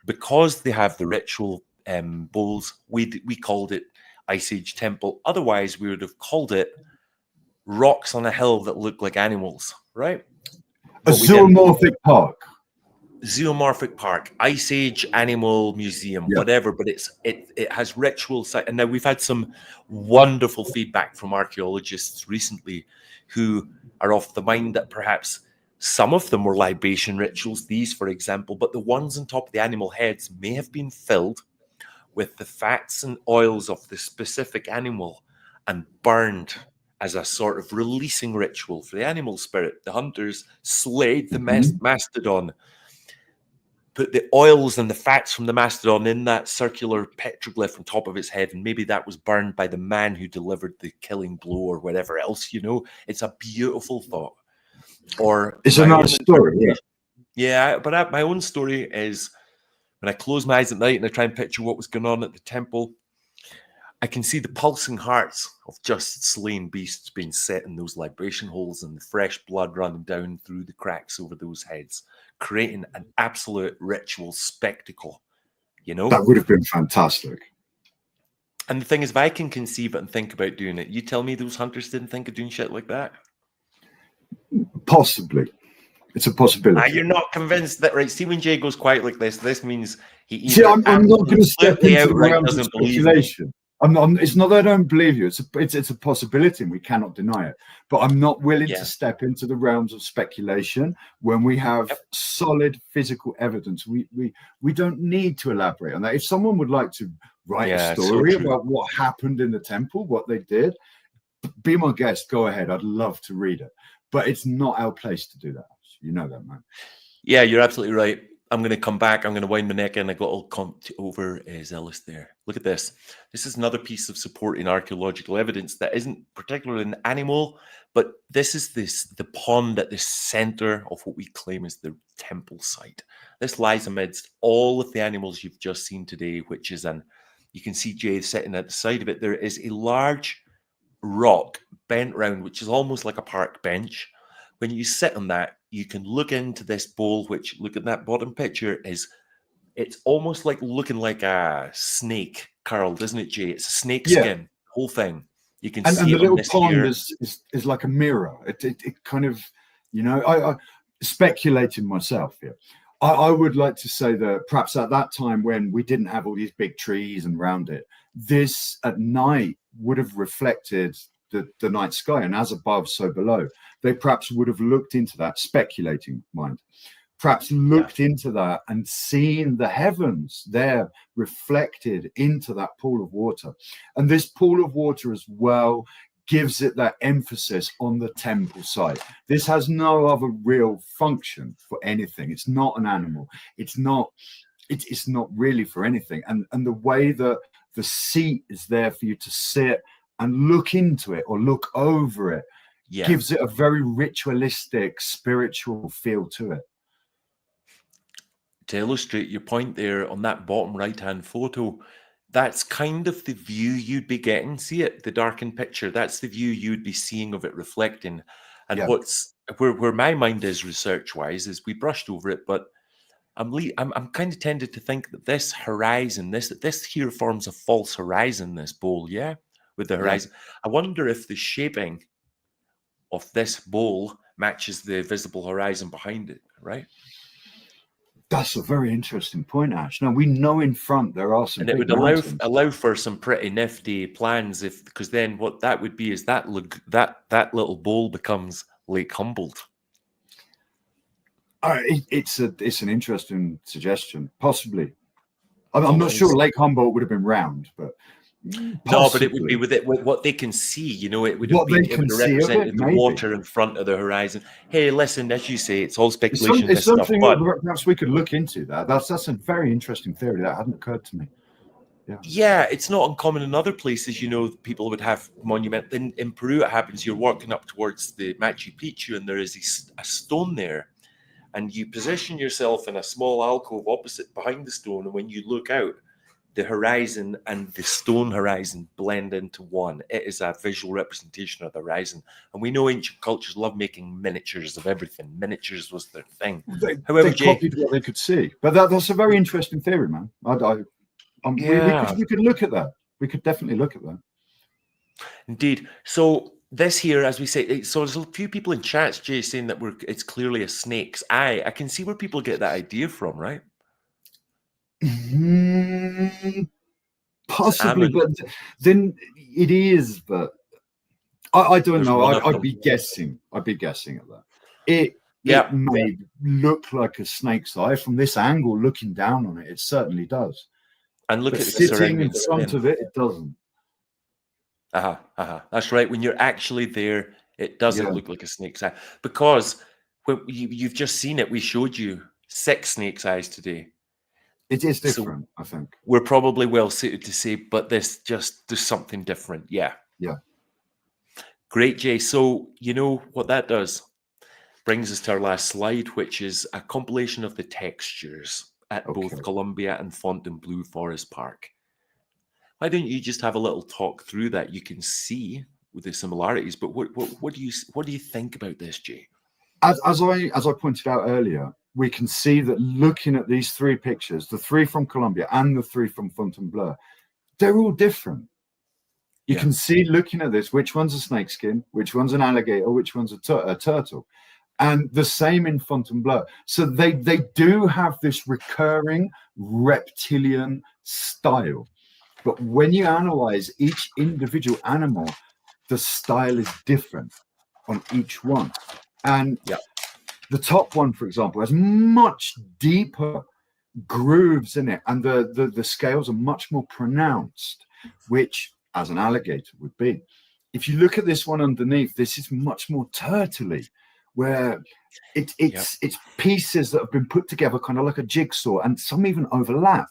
because they have the ritual bowls, we called it Ice Age temple. Otherwise, we would have called it rocks on a hill that look like animals, right? A zoomorphic park. Zoomorphic park, Ice Age animal museum, Yeah. whatever, but it has ritual site. And now we've had some wonderful feedback from archaeologists recently who are of the mind that perhaps some of them were libation rituals, these for example, but the ones on top of the animal heads may have been filled with the fats and oils of the specific animal and burned as a sort of releasing ritual for the animal spirit. The hunters slayed the mastodon, put the oils and the fats from the mastodon in that circular petroglyph on top of its head, and maybe that was burned by the man who delivered the killing blow or whatever else, It's a beautiful thought. Or it's a nice story, yeah. Yeah, but my own story is when I close my eyes at night and I try and picture what was going on at the temple, I can see the pulsing hearts of just slain beasts being set in those libation holes and the fresh blood running down through the cracks over those heads, creating an absolute ritual spectacle, That would have been fantastic. And the thing is, if I can conceive it and think about doing it, you tell me those hunters didn't think of doing shit like that? Possibly. It's a possibility. You're not convinced that, right? See, when Jay goes quiet like this means he either See, I'm not going to step into the realms of speculation. It's not that I don't believe you. It's a possibility, and we cannot deny it. But I'm not willing to step into the realms of speculation when we have solid physical evidence. We don't need to elaborate on that. If someone would like to write a story about what happened in the temple, what they did, be my guest. Go ahead. I'd love to read it. But it's not our place to do that. You know that, man. Yeah, you're absolutely right. I'm going to come back. I'm going to wind my neck in. I got all over zealous there. Look at this. This is another piece of supporting archaeological evidence that isn't particularly an animal, but this is the pond at the center of what we claim is the temple site. This lies amidst all of the animals you've just seen today, which is you can see Jay sitting at the side of it. There is a large rock bent round, which is almost like a park bench. When you sit on that, you can look into this bowl, which, look at that bottom picture, it's almost like looking like a snake curled, isn't it, Jay? It's a snake skin, whole thing. You can see and the it little on pond is like a mirror. It kind of, I speculating myself here. I would like to say that perhaps at that time when we didn't have all these big trees and around it, this at night would have reflected the night sky, and as above, so below. They perhaps would have looked into that, speculating mind, perhaps looked into that and seen the heavens there reflected into that pool of water. And this pool of water as well gives it that emphasis on the temple site. This has no other real function for anything. It's not an animal. It's not really for anything. And the way that the seat is there for you to sit and look into it or look over it gives it a very ritualistic, spiritual feel to it. To illustrate your point there on that bottom right-hand photo, that's kind of the view you'd be getting. See it, the darkened picture, that's the view you'd be seeing of it reflecting. And where my mind is research-wise is we brushed over it, but I'm kind of tended to think that this horizon, this here forms a false horizon, this bowl, with the horizon. I wonder if the shaping of this bowl matches the visible horizon behind it, right? That's a very interesting point, Ash. Now we know in front there are some, and it would allow for some pretty nifty plans, because then what that would be is that little bowl becomes Lake Humboldt. It's an interesting suggestion, possibly. I'm not sure Lake Humboldt would have been round, but possibly. No, but it would be with what they can see. It would have represented the water in front of the horizon. Hey, listen, as you say, it's all speculation. It's something that perhaps we could look into. That's a very interesting theory that hadn't occurred to me. Yeah, it's not uncommon in other places. People would have monument. In Peru, it happens. You're walking up towards the Machu Picchu, and there is a stone there. and you position yourself in a small alcove opposite behind the stone, and when you look out, the horizon and the stone horizon blend into one. It is a visual representation of the horizon. And we know ancient cultures love making miniatures of everything. Miniatures was their thing. They copied what they could see. But that's a very interesting theory, man. We could look at that. We could definitely look at that. Indeed. So this here, as we say, so there's a few people in chats, Jay, saying that it's clearly a snake's eye. I can see where people get that idea from, right? Possibly, but then it is. But I don't know. I'd be guessing. I'd be guessing at that. It may look like a snake's eye from this angle, looking down on it. It certainly does. And look at sitting in front of it, it doesn't. That's right. When you're actually there, it doesn't look like a snake's eye, because when you've just seen it. We showed you 6 snake's eyes today. It is different, I think. We're probably well suited to say, but there's something different. Yeah. Great, Jay. So you know what that does? Brings us to our last slide, which is a compilation of the textures at both Colombia and Fontainebleau Forest Park. Why don't you just have a little talk through that? You can see with the similarities, but what do you think about this, Jay? As I pointed out earlier, we can see that looking at these 3 pictures, the 3 from Colombia and the 3 from Fontainebleau, they're all different. You can see, looking at this, which one's a snakeskin, which one's an alligator, which one's a turtle. And the same in Fontainebleau. So they do have this recurring reptilian style. But when you analyze each individual animal, the style is different on each one. And the top one, for example, has much deeper grooves in it, and the scales are much more pronounced, which, as an alligator, would be. If you look at this one underneath, this is much more turtley, where it's pieces that have been put together kind of like a jigsaw, and some even overlap.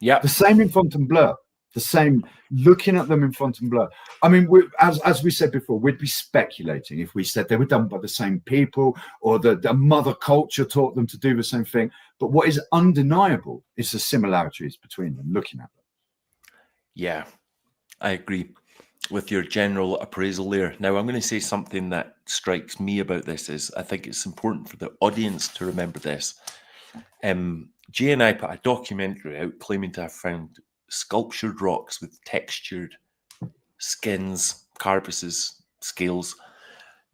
The same in Fontainebleau. The same, looking at them in Fontainebleau. I mean, as we said before, we'd be speculating if we said they were done by the same people, or the mother culture taught them to do the same thing. But what is undeniable is the similarities between them, looking at them. Yeah, I agree with your general appraisal there. Now, I'm going to say something that strikes me about this is I think it's important for the audience to remember this. Jay and I put a documentary out claiming to have found sculptured rocks with textured skins, carapaces, scales.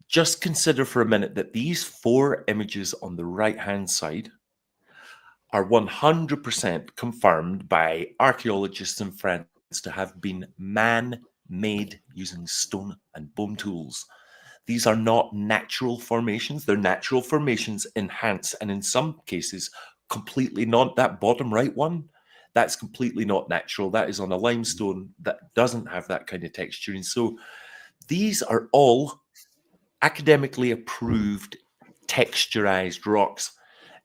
Just consider for a minute that these 4 images on the right-hand side are 100% confirmed by archaeologists in France to have been man-made using stone and bone tools. These are not natural formations. They're natural formations enhanced, and in some cases, completely not. That bottom right one, that's completely not natural. That is on a limestone that doesn't have that kind of texture. And so these are all academically approved texturized rocks.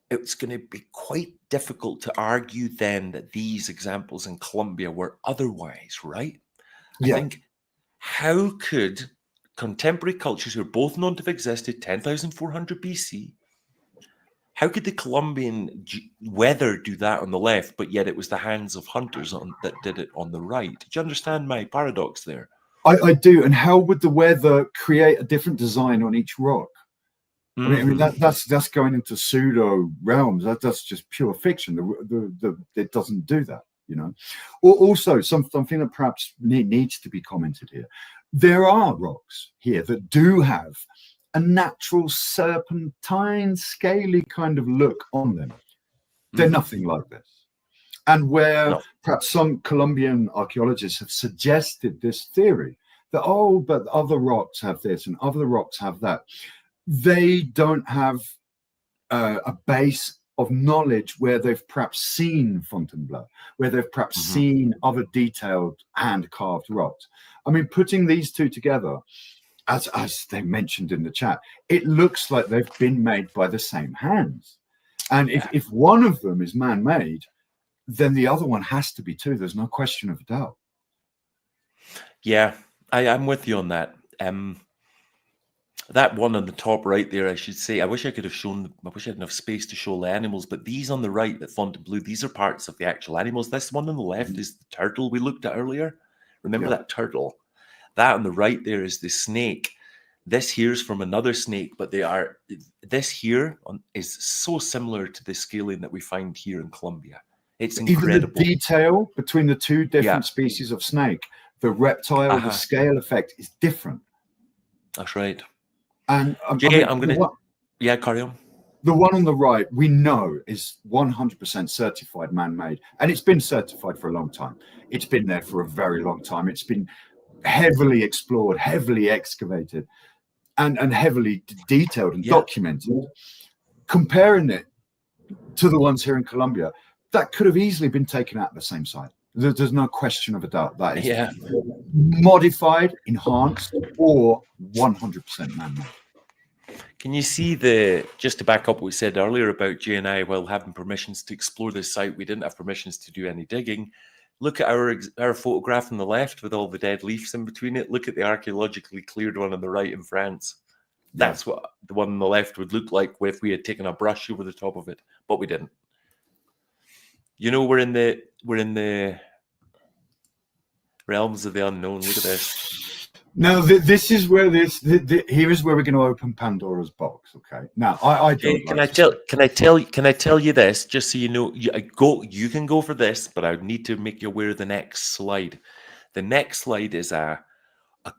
It's going to be quite difficult to argue then that these examples in Colombia were otherwise, right? I think, how could contemporary cultures who are both known to have existed 10,400 BC, how could the Colombian weather do that on the left, but yet it was the hands of hunters that did it on the right? Do you understand my paradox there? I do. And how would the weather create a different design on each rock? I mean that's going into pseudo realms. That's just pure fiction. It doesn't do that, you know. Also, something that perhaps needs to be commented here. There are rocks here that do have a natural serpentine, scaly kind of look on them. They're nothing like this. And where perhaps some Colombian archaeologists have suggested this theory that, but other rocks have this and other rocks have that. They don't have a base of knowledge where they've perhaps seen Fontainebleau, where they've perhaps seen other detailed hand-carved rocks. I mean, putting these 2 together, as they mentioned in the chat, it looks like they've been made by the same hands. And if one of them is man-made, then the other one has to be too. There's no question of doubt. Yeah, I'm with you on that. That one on the top right there, I should say, I wish I could have shown, I wish I had enough space to show the animals, but these on the right, that font in blue, these are parts of the actual animals. This one on the left is the turtle we looked at earlier. Remember that turtle? That on the right there is the snake. This here's from another snake, but this here is so similar to the scaling that we find here in Colombia. It's incredible. Even the detail between the two different species of snake, the reptile, the scale effect is different. That's right. And Jay, I'm going to... carry on. The one on the right, we know is 100% certified man-made. And it's been certified for a long time. It's been there for a very long time. It's been heavily explored, heavily excavated, and heavily detailed and documented. Comparing it to the ones here in Colombia, that could have easily been taken out at the same site. There's no question of a doubt. That is modified, enhanced, or 100% man-made. Can you see just to back up what we said earlier about Jay and I, while having permissions to explore this site, we didn't have permissions to do any digging. Look at our photograph on the left with all the dead leaves in between it. Look at the archaeologically cleared one on the right in France. That's what the one on the left would look like if we had taken a brush over the top of it, but we didn't. You know, we're in the realms of the unknown. Look at this. Now, this is where here is where we're going to open Pandora's box. Okay. Now, can I tell you this, just so you know? You can go for this, but I need to make you aware of the next slide. The next slide is a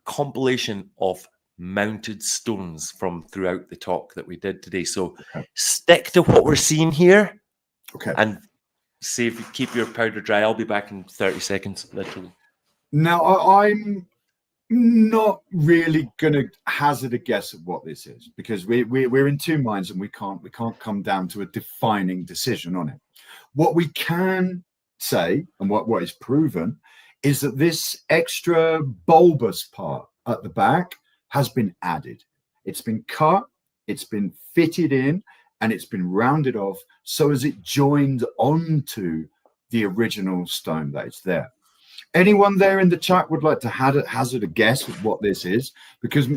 compilation of mounted stones from throughout the talk that we did today. So stick to what we're seeing here. Okay. And see if you keep your powder dry. I'll be back in 30 seconds, literally. Now, I'm not really going to hazard a guess at what this is, because we're in two minds and we can't come down to a defining decision on it. What we can say, and what is proven, is that this extra bulbous part at the back has been added. It's been cut, it's been fitted in, and it's been rounded off so as it joined onto the original stone that is there. Anyone there in the chat would like to hazard a guess at what this is? Because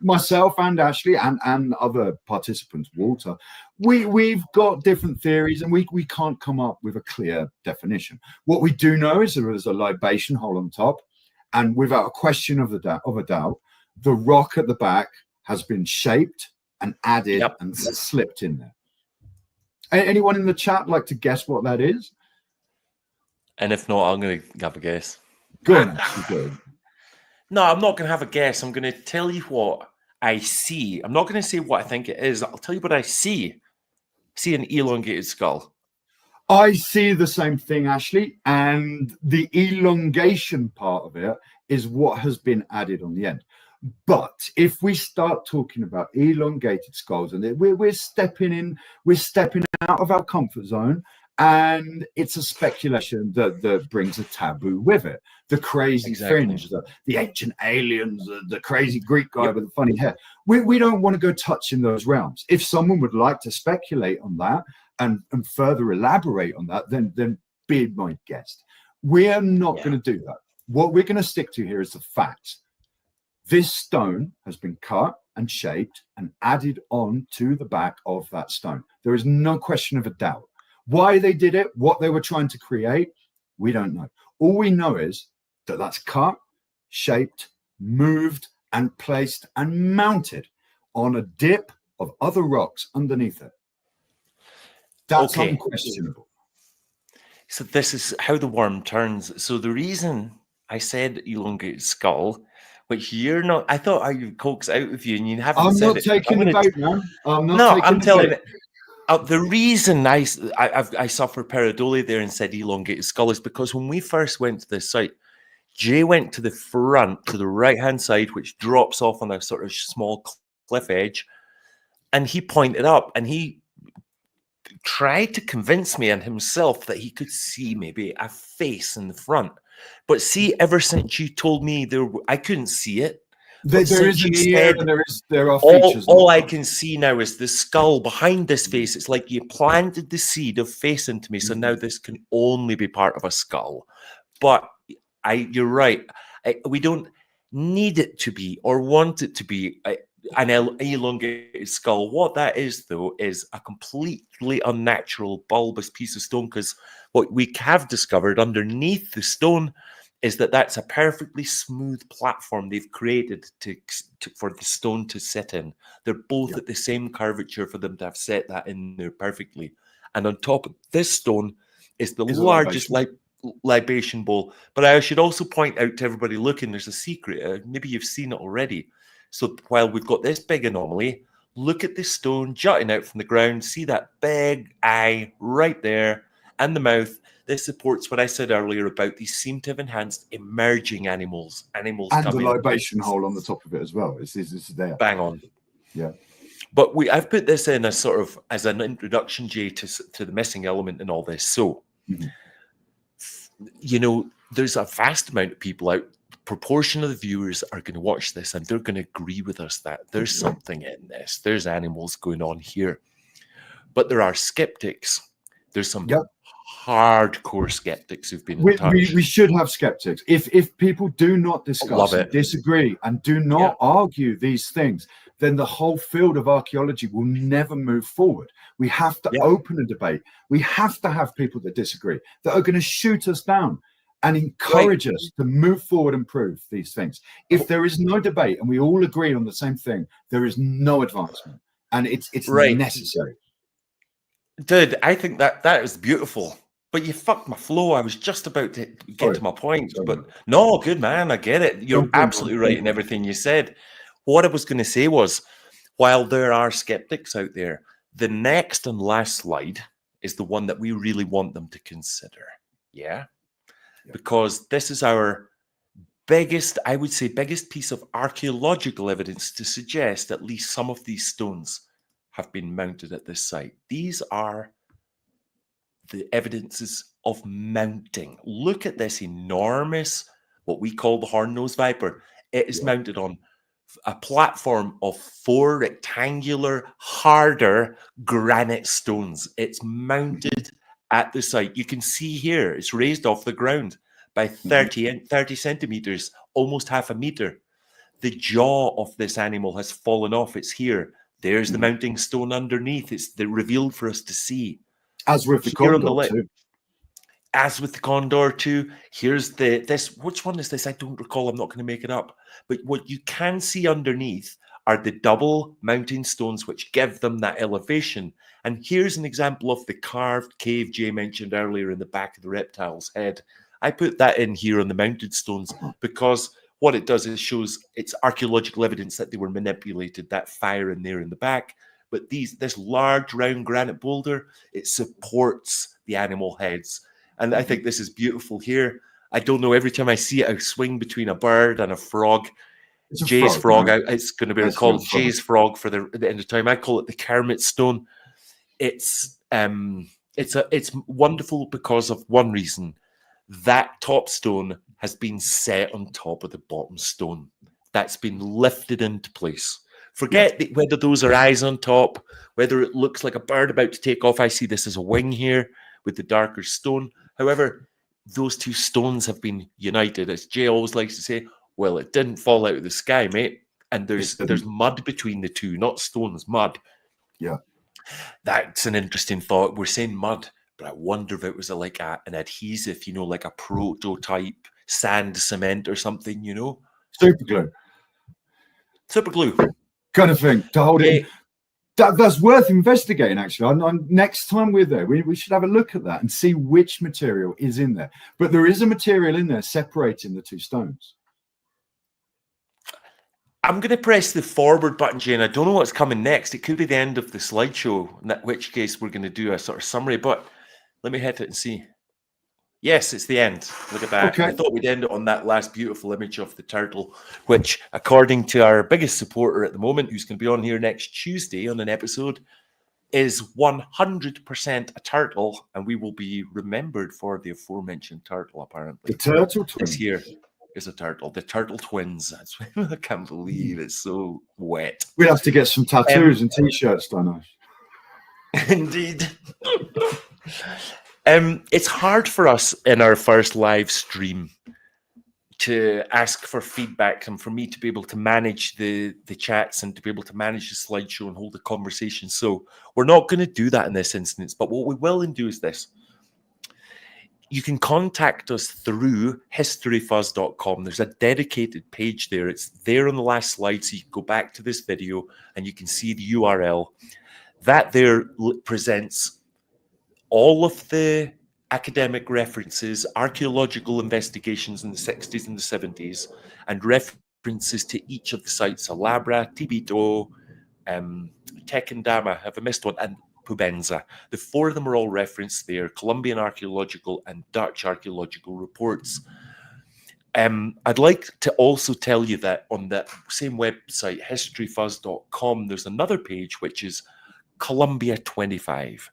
myself and Ashley and other participants, Walter, we've got different theories and we can't come up with a clear definition. What we do know is there is a libation hole on top, and without a question of a doubt, the rock at the back has been shaped and added and slipped in there. Anyone in the chat like to guess what that is? And if not, I'm going to have a guess. Go on, Ashley. No, I'm not going to have a guess. I'm going to tell you what I see. I'm not going to say what I think it is. I'll tell you what I see. I see an elongated skull. I see the same thing, Ashley. And the elongation part of it is what has been added on the end. But if we start talking about elongated skulls, and we're stepping out of our comfort zone, and it's a speculation that brings a taboo with it. The crazy fringe, the ancient aliens, the crazy Greek guy with the funny hair. We don't want to go touching those realms. If someone would like to speculate on that and further elaborate on that, then be my guest. We are not going to do that. What we're going to stick to here is the facts. This stone has been cut and shaped and added on to the back of that stone. There is no question of a doubt. Why they did it, what they were trying to create, we don't know. All we know is that that's cut, shaped, moved, and placed and mounted on a dip of other rocks underneath it. That's unquestionable. So this is how the worm turns. So the reason I said elongated skull, which you're not, I thought I would coax out of you, and you haven't said it. I'm not taking the bait, man. I'm telling you. The reason I suffer pareidolia there and said elongated skull is because when we first went to this site, Jay went to the front, to the right-hand side, which drops off on a sort of small cliff edge, and he pointed up, and he tried to convince me and himself that he could see maybe a face in the front. But see, ever since you told me I couldn't see it. There is an ear and there are features. All I can see now is the skull behind this face. It's like you planted the seed of face into me, so now this can only be part of a skull. But you're right. We don't need it to be or want it to be. an elongated skull. What that is, though, is a completely unnatural bulbous piece of stone, because what we have discovered underneath the stone is that that's a perfectly smooth platform they've created for the stone to sit in. They're both at the same curvature for them to have set that in there perfectly. And on top of this stone is the largest libation bowl. But I should also point out to everybody looking, there's a secret. Maybe you've seen it already. So while we've got this big anomaly, look at the stone jutting out from the ground. See that big eye right there and the mouth. This supports what I said earlier about these seem to have enhanced emerging animals. And the libation hole on the top of it as well. It's there. Bang on. Yeah. But I've put this in as sort of as an introduction, Jay, to the missing element in all this. So, you know, there's a vast amount of people out. Proportion of the viewers are going to watch this and they're going to agree with us that there's something in this. There's animals going on here. But there are skeptics. There's some hardcore skeptics who've been in touch. We should have skeptics. If people do not discuss and disagree and do not argue these things, then the whole field of archaeology will never move forward. We have to open a debate. We have to have people that disagree, that are going to shoot us down and encourage us to move forward and prove these things. If there is no debate and we all agree on the same thing, there is no advancement, and it's necessary. Dude, I think that is beautiful, but you fucked my flow. I was just about to get to my point, but no, good man, I get it. You're absolutely right in everything you said. What I was going to say was, while there are skeptics out there, the next and last slide is the one that we really want them to consider. Yeah. Because this is our biggest, I would say, biggest piece of archaeological evidence to suggest at least some of these stones have been mounted at this site. These are the evidences of mounting. Look at this enormous, what we call the horn-nosed viper. It is mounted on a platform of 4 rectangular, harder granite stones. It's mounted at the site. You can see here, it's raised off the ground by 30 centimeters, almost half a meter. The jaw of this animal has fallen off. It's here. There's the mounting stone underneath. It's revealed for us to see. As with the condor too. As with the condor too. Here's this. Which one is this? I don't recall. I'm not going to make it up. But what you can see underneath are the double mounting stones which give them that elevation. And here's an example of the carved cave Jay mentioned earlier in the back of the reptile's head. I put that in here on the mounted stones because what it does is shows it's archaeological evidence that they were manipulated, that fire in there in the back. But this large round granite boulder, it supports the animal heads. And I think this is beautiful here. I don't know, every time I see it, I swing between a bird and a frog. Jay's frog, it's going to be called Jay's frog for the end of time. I call it the Kermit stone. It's wonderful because of one reason. That top stone has been set on top of the bottom stone. That's been lifted into place. Forget whether those are eyes on top, whether it looks like a bird about to take off. I see this as a wing here with the darker stone. However, those two stones have been united. As Jay always likes to say, well, it didn't fall out of the sky, mate. And there's mud between the two, not stones, mud. Yeah. That's an interesting thought. We're saying mud, but I wonder if it was like an adhesive, like a prototype sand cement or something, Super glue. Kind of thing to hold it. That's worth investigating, actually. Next time we're there, we should have a look at that and see which material is in there. But there is a material in there separating the two stones. I'm going to press the forward button, Jane. I don't know what's coming next. It could be the end of the slideshow, in which case we're going to do a sort of summary. But let me hit it and see. Yes, it's the end. Look at that. Okay. I thought we'd end it on that last beautiful image of the turtle, which, according to our biggest supporter at the moment, who's going to be on here next Tuesday on an episode, is 100% a turtle, and we will be remembered for the aforementioned turtle, apparently. The turtle twins. This here is a turtle. The turtle twins. That's I can't believe it's so wet. We'll have to get some tattoos and T-shirts done. Indeed. It's hard for us in our first live stream to ask for feedback and for me to be able to manage the chats and to be able to manage the slideshow and hold the conversation. So we're not going to do that in this instance, but what we will do is this. You can contact us through historyfuzz.com. There's a dedicated page there. It's there on the last slide, so you can go back to this video and you can see the URL. That there presents all of the academic references, archaeological investigations in the 60s and the 70s, and references to each of the sites, Alabra, Tibito, Tequendama, have I missed one? And Pubenza. The four of them are all referenced there, Colombian archaeological and Dutch archaeological reports. I'd like to also tell you that on the same website, historyfuzz.com, there's another page which is Colombia 25.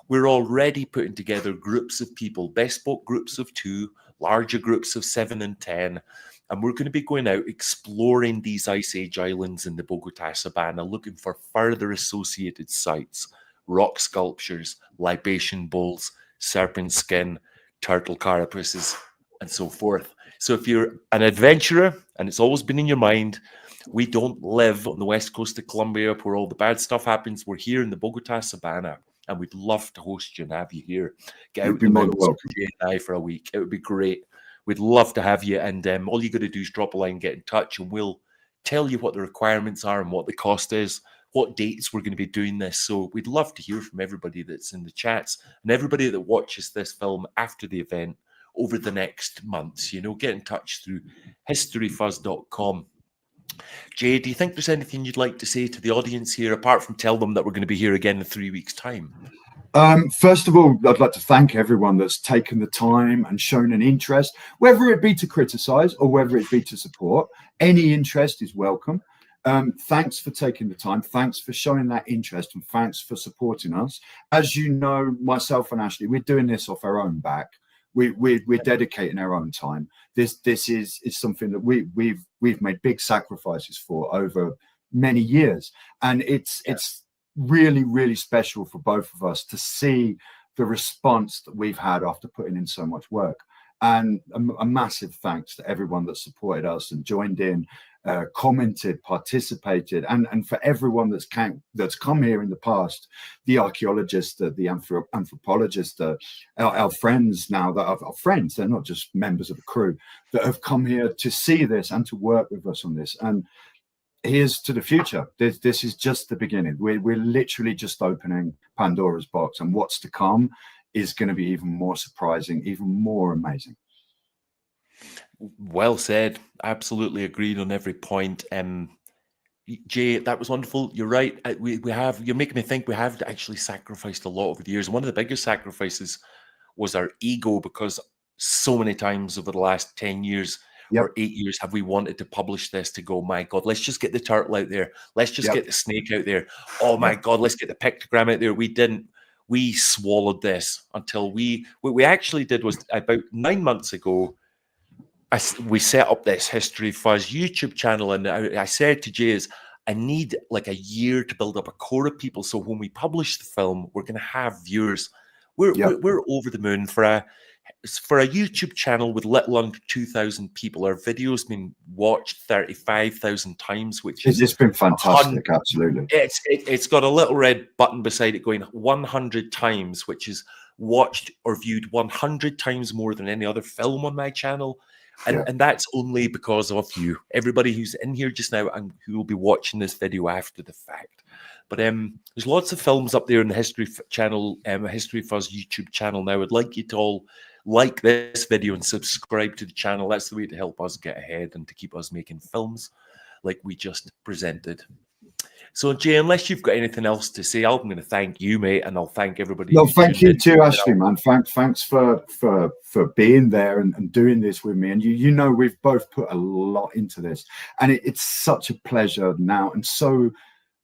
We're already putting together groups of people, bespoke groups of 2, larger groups of 7 and 10, and we're going to be going out exploring these Ice Age islands in the Bogota Sabana, looking for further associated sites, rock sculptures, libation bowls, serpent skin, turtle carapaces, and so forth. So if you're an adventurer, and it's always been in your mind, we don't live on the west coast of Colombia where all the bad stuff happens. We're here in the Bogota Sabana, and we'd love to host you and have you here. Get out in the mountains with Jay and I for a week. It would be great. We'd love to have you, and all you got to do is drop a line, get in touch, and we'll tell you what the requirements are and what the cost is, what dates we're going to be doing this. So we'd love to hear from everybody that's in the chats and everybody that watches this film after the event over the next months. You know, get in touch through historyfuzz.com. Jay, do you think there's anything you'd like to say to the audience here, apart from tell them that we're going to be here again in 3 weeks' time? First of all, I'd like to thank everyone that's taken the time and shown an interest, whether it be to criticize or whether it be to support. Any interest is welcome. Thanks for taking the time. Thanks for showing that interest, and thanks for supporting us. As you know, myself and Ashley, we're doing this off our own back. We're dedicating our own time. This is something that we've made big sacrifices for over many years, and it's really, really special for both of us to see the response that we've had after putting in so much work. And a massive thanks to everyone that supported us and joined in, commented, participated, and for everyone that's come here in the past, the archaeologists, the anthropologists, our friends now that are friends, they're not just members of the crew, that have come here to see this and to work with us on this. And here's to the future. This is just the beginning. We're literally just opening Pandora's box, and what's to come is going to be even more surprising, even more amazing. Well said. Absolutely agreed on every point. Jay, that was wonderful. You're right. You're making me think we have actually sacrificed a lot over the years. One of the biggest sacrifices was our ego, because so many times over the last 10 years or 8 years have we wanted to publish this, to go, my God, let's just get the turtle out there. Let's just get the snake out there. Oh my God, let's get the pictogram out there. We didn't. We swallowed this until what we actually did was about 9 months ago, we set up this History Fuzz YouTube channel, and I said to Jay, I need like a year to build up a core of people, so when we publish the film, we're going to have viewers. We're over the moon for a YouTube channel with little under 2,000 people. Our video's been watched 35,000 times, which is it's been fantastic. Absolutely, it's got a little red button beside it going 100 times, which is watched or viewed 100 times more than any other film on my channel. And that's only because of you, everybody who's in here just now and who will be watching this video after the fact. But there's lots of films up there in the History channel, History Fuzz YouTube channel now. I'd like you to all like this video and subscribe to the channel. That's the way to help us get ahead and to keep us making films like we just presented. So, Jay, unless you've got anything else to say, I'm going to thank you, mate, and I'll thank everybody. No, thank you too, Ashley, man. Thanks for being there and doing this with me. And you know, we've both put a lot into this, and it's such a pleasure now and so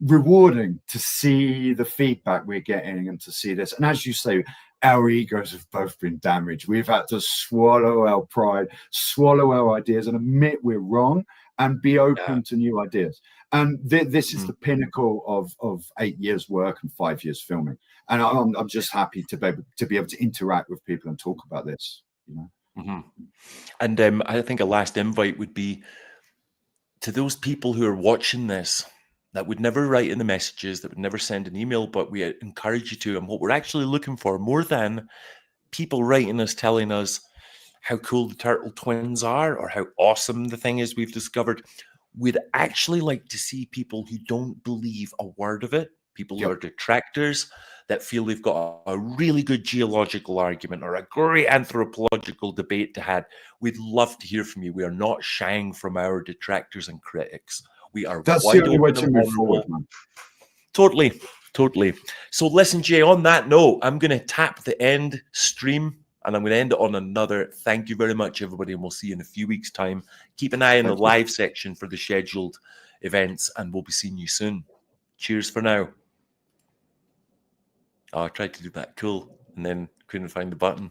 rewarding to see the feedback we're getting and to see this. And as you say, our egos have both been damaged. We've had to swallow our pride, swallow our ideas, and admit we're wrong and be open to new ideas. And this is the pinnacle of 8 years work and 5 years filming. And I'm just happy to be able to interact with people and talk about this. You know? Mhm. And I think a last invite would be to those people who are watching this that would never write in the messages, that would never send an email, but we encourage you to. And what we're actually looking for, more than people writing us telling us how cool the turtle twins are or how awesome the thing is we've discovered, we'd actually like to see people who don't believe a word of it, people who Yep. are detractors that feel they've got a really good geological argument or a great anthropological debate to have. We'd love to hear from you. We are not shying from our detractors and critics. We are That's the wide only way open to and move forward, vulnerable. man. Totally, totally. So listen, Jay, on that note, I'm going to tap the end stream and I'm going to end it on another. Thank you very much, everybody, and we'll see you in a few weeks' time. Keep an eye on the Thank you. live section for the scheduled events, and we'll be seeing you soon. Cheers for now. Oh, I tried to do that cool and then couldn't find the button.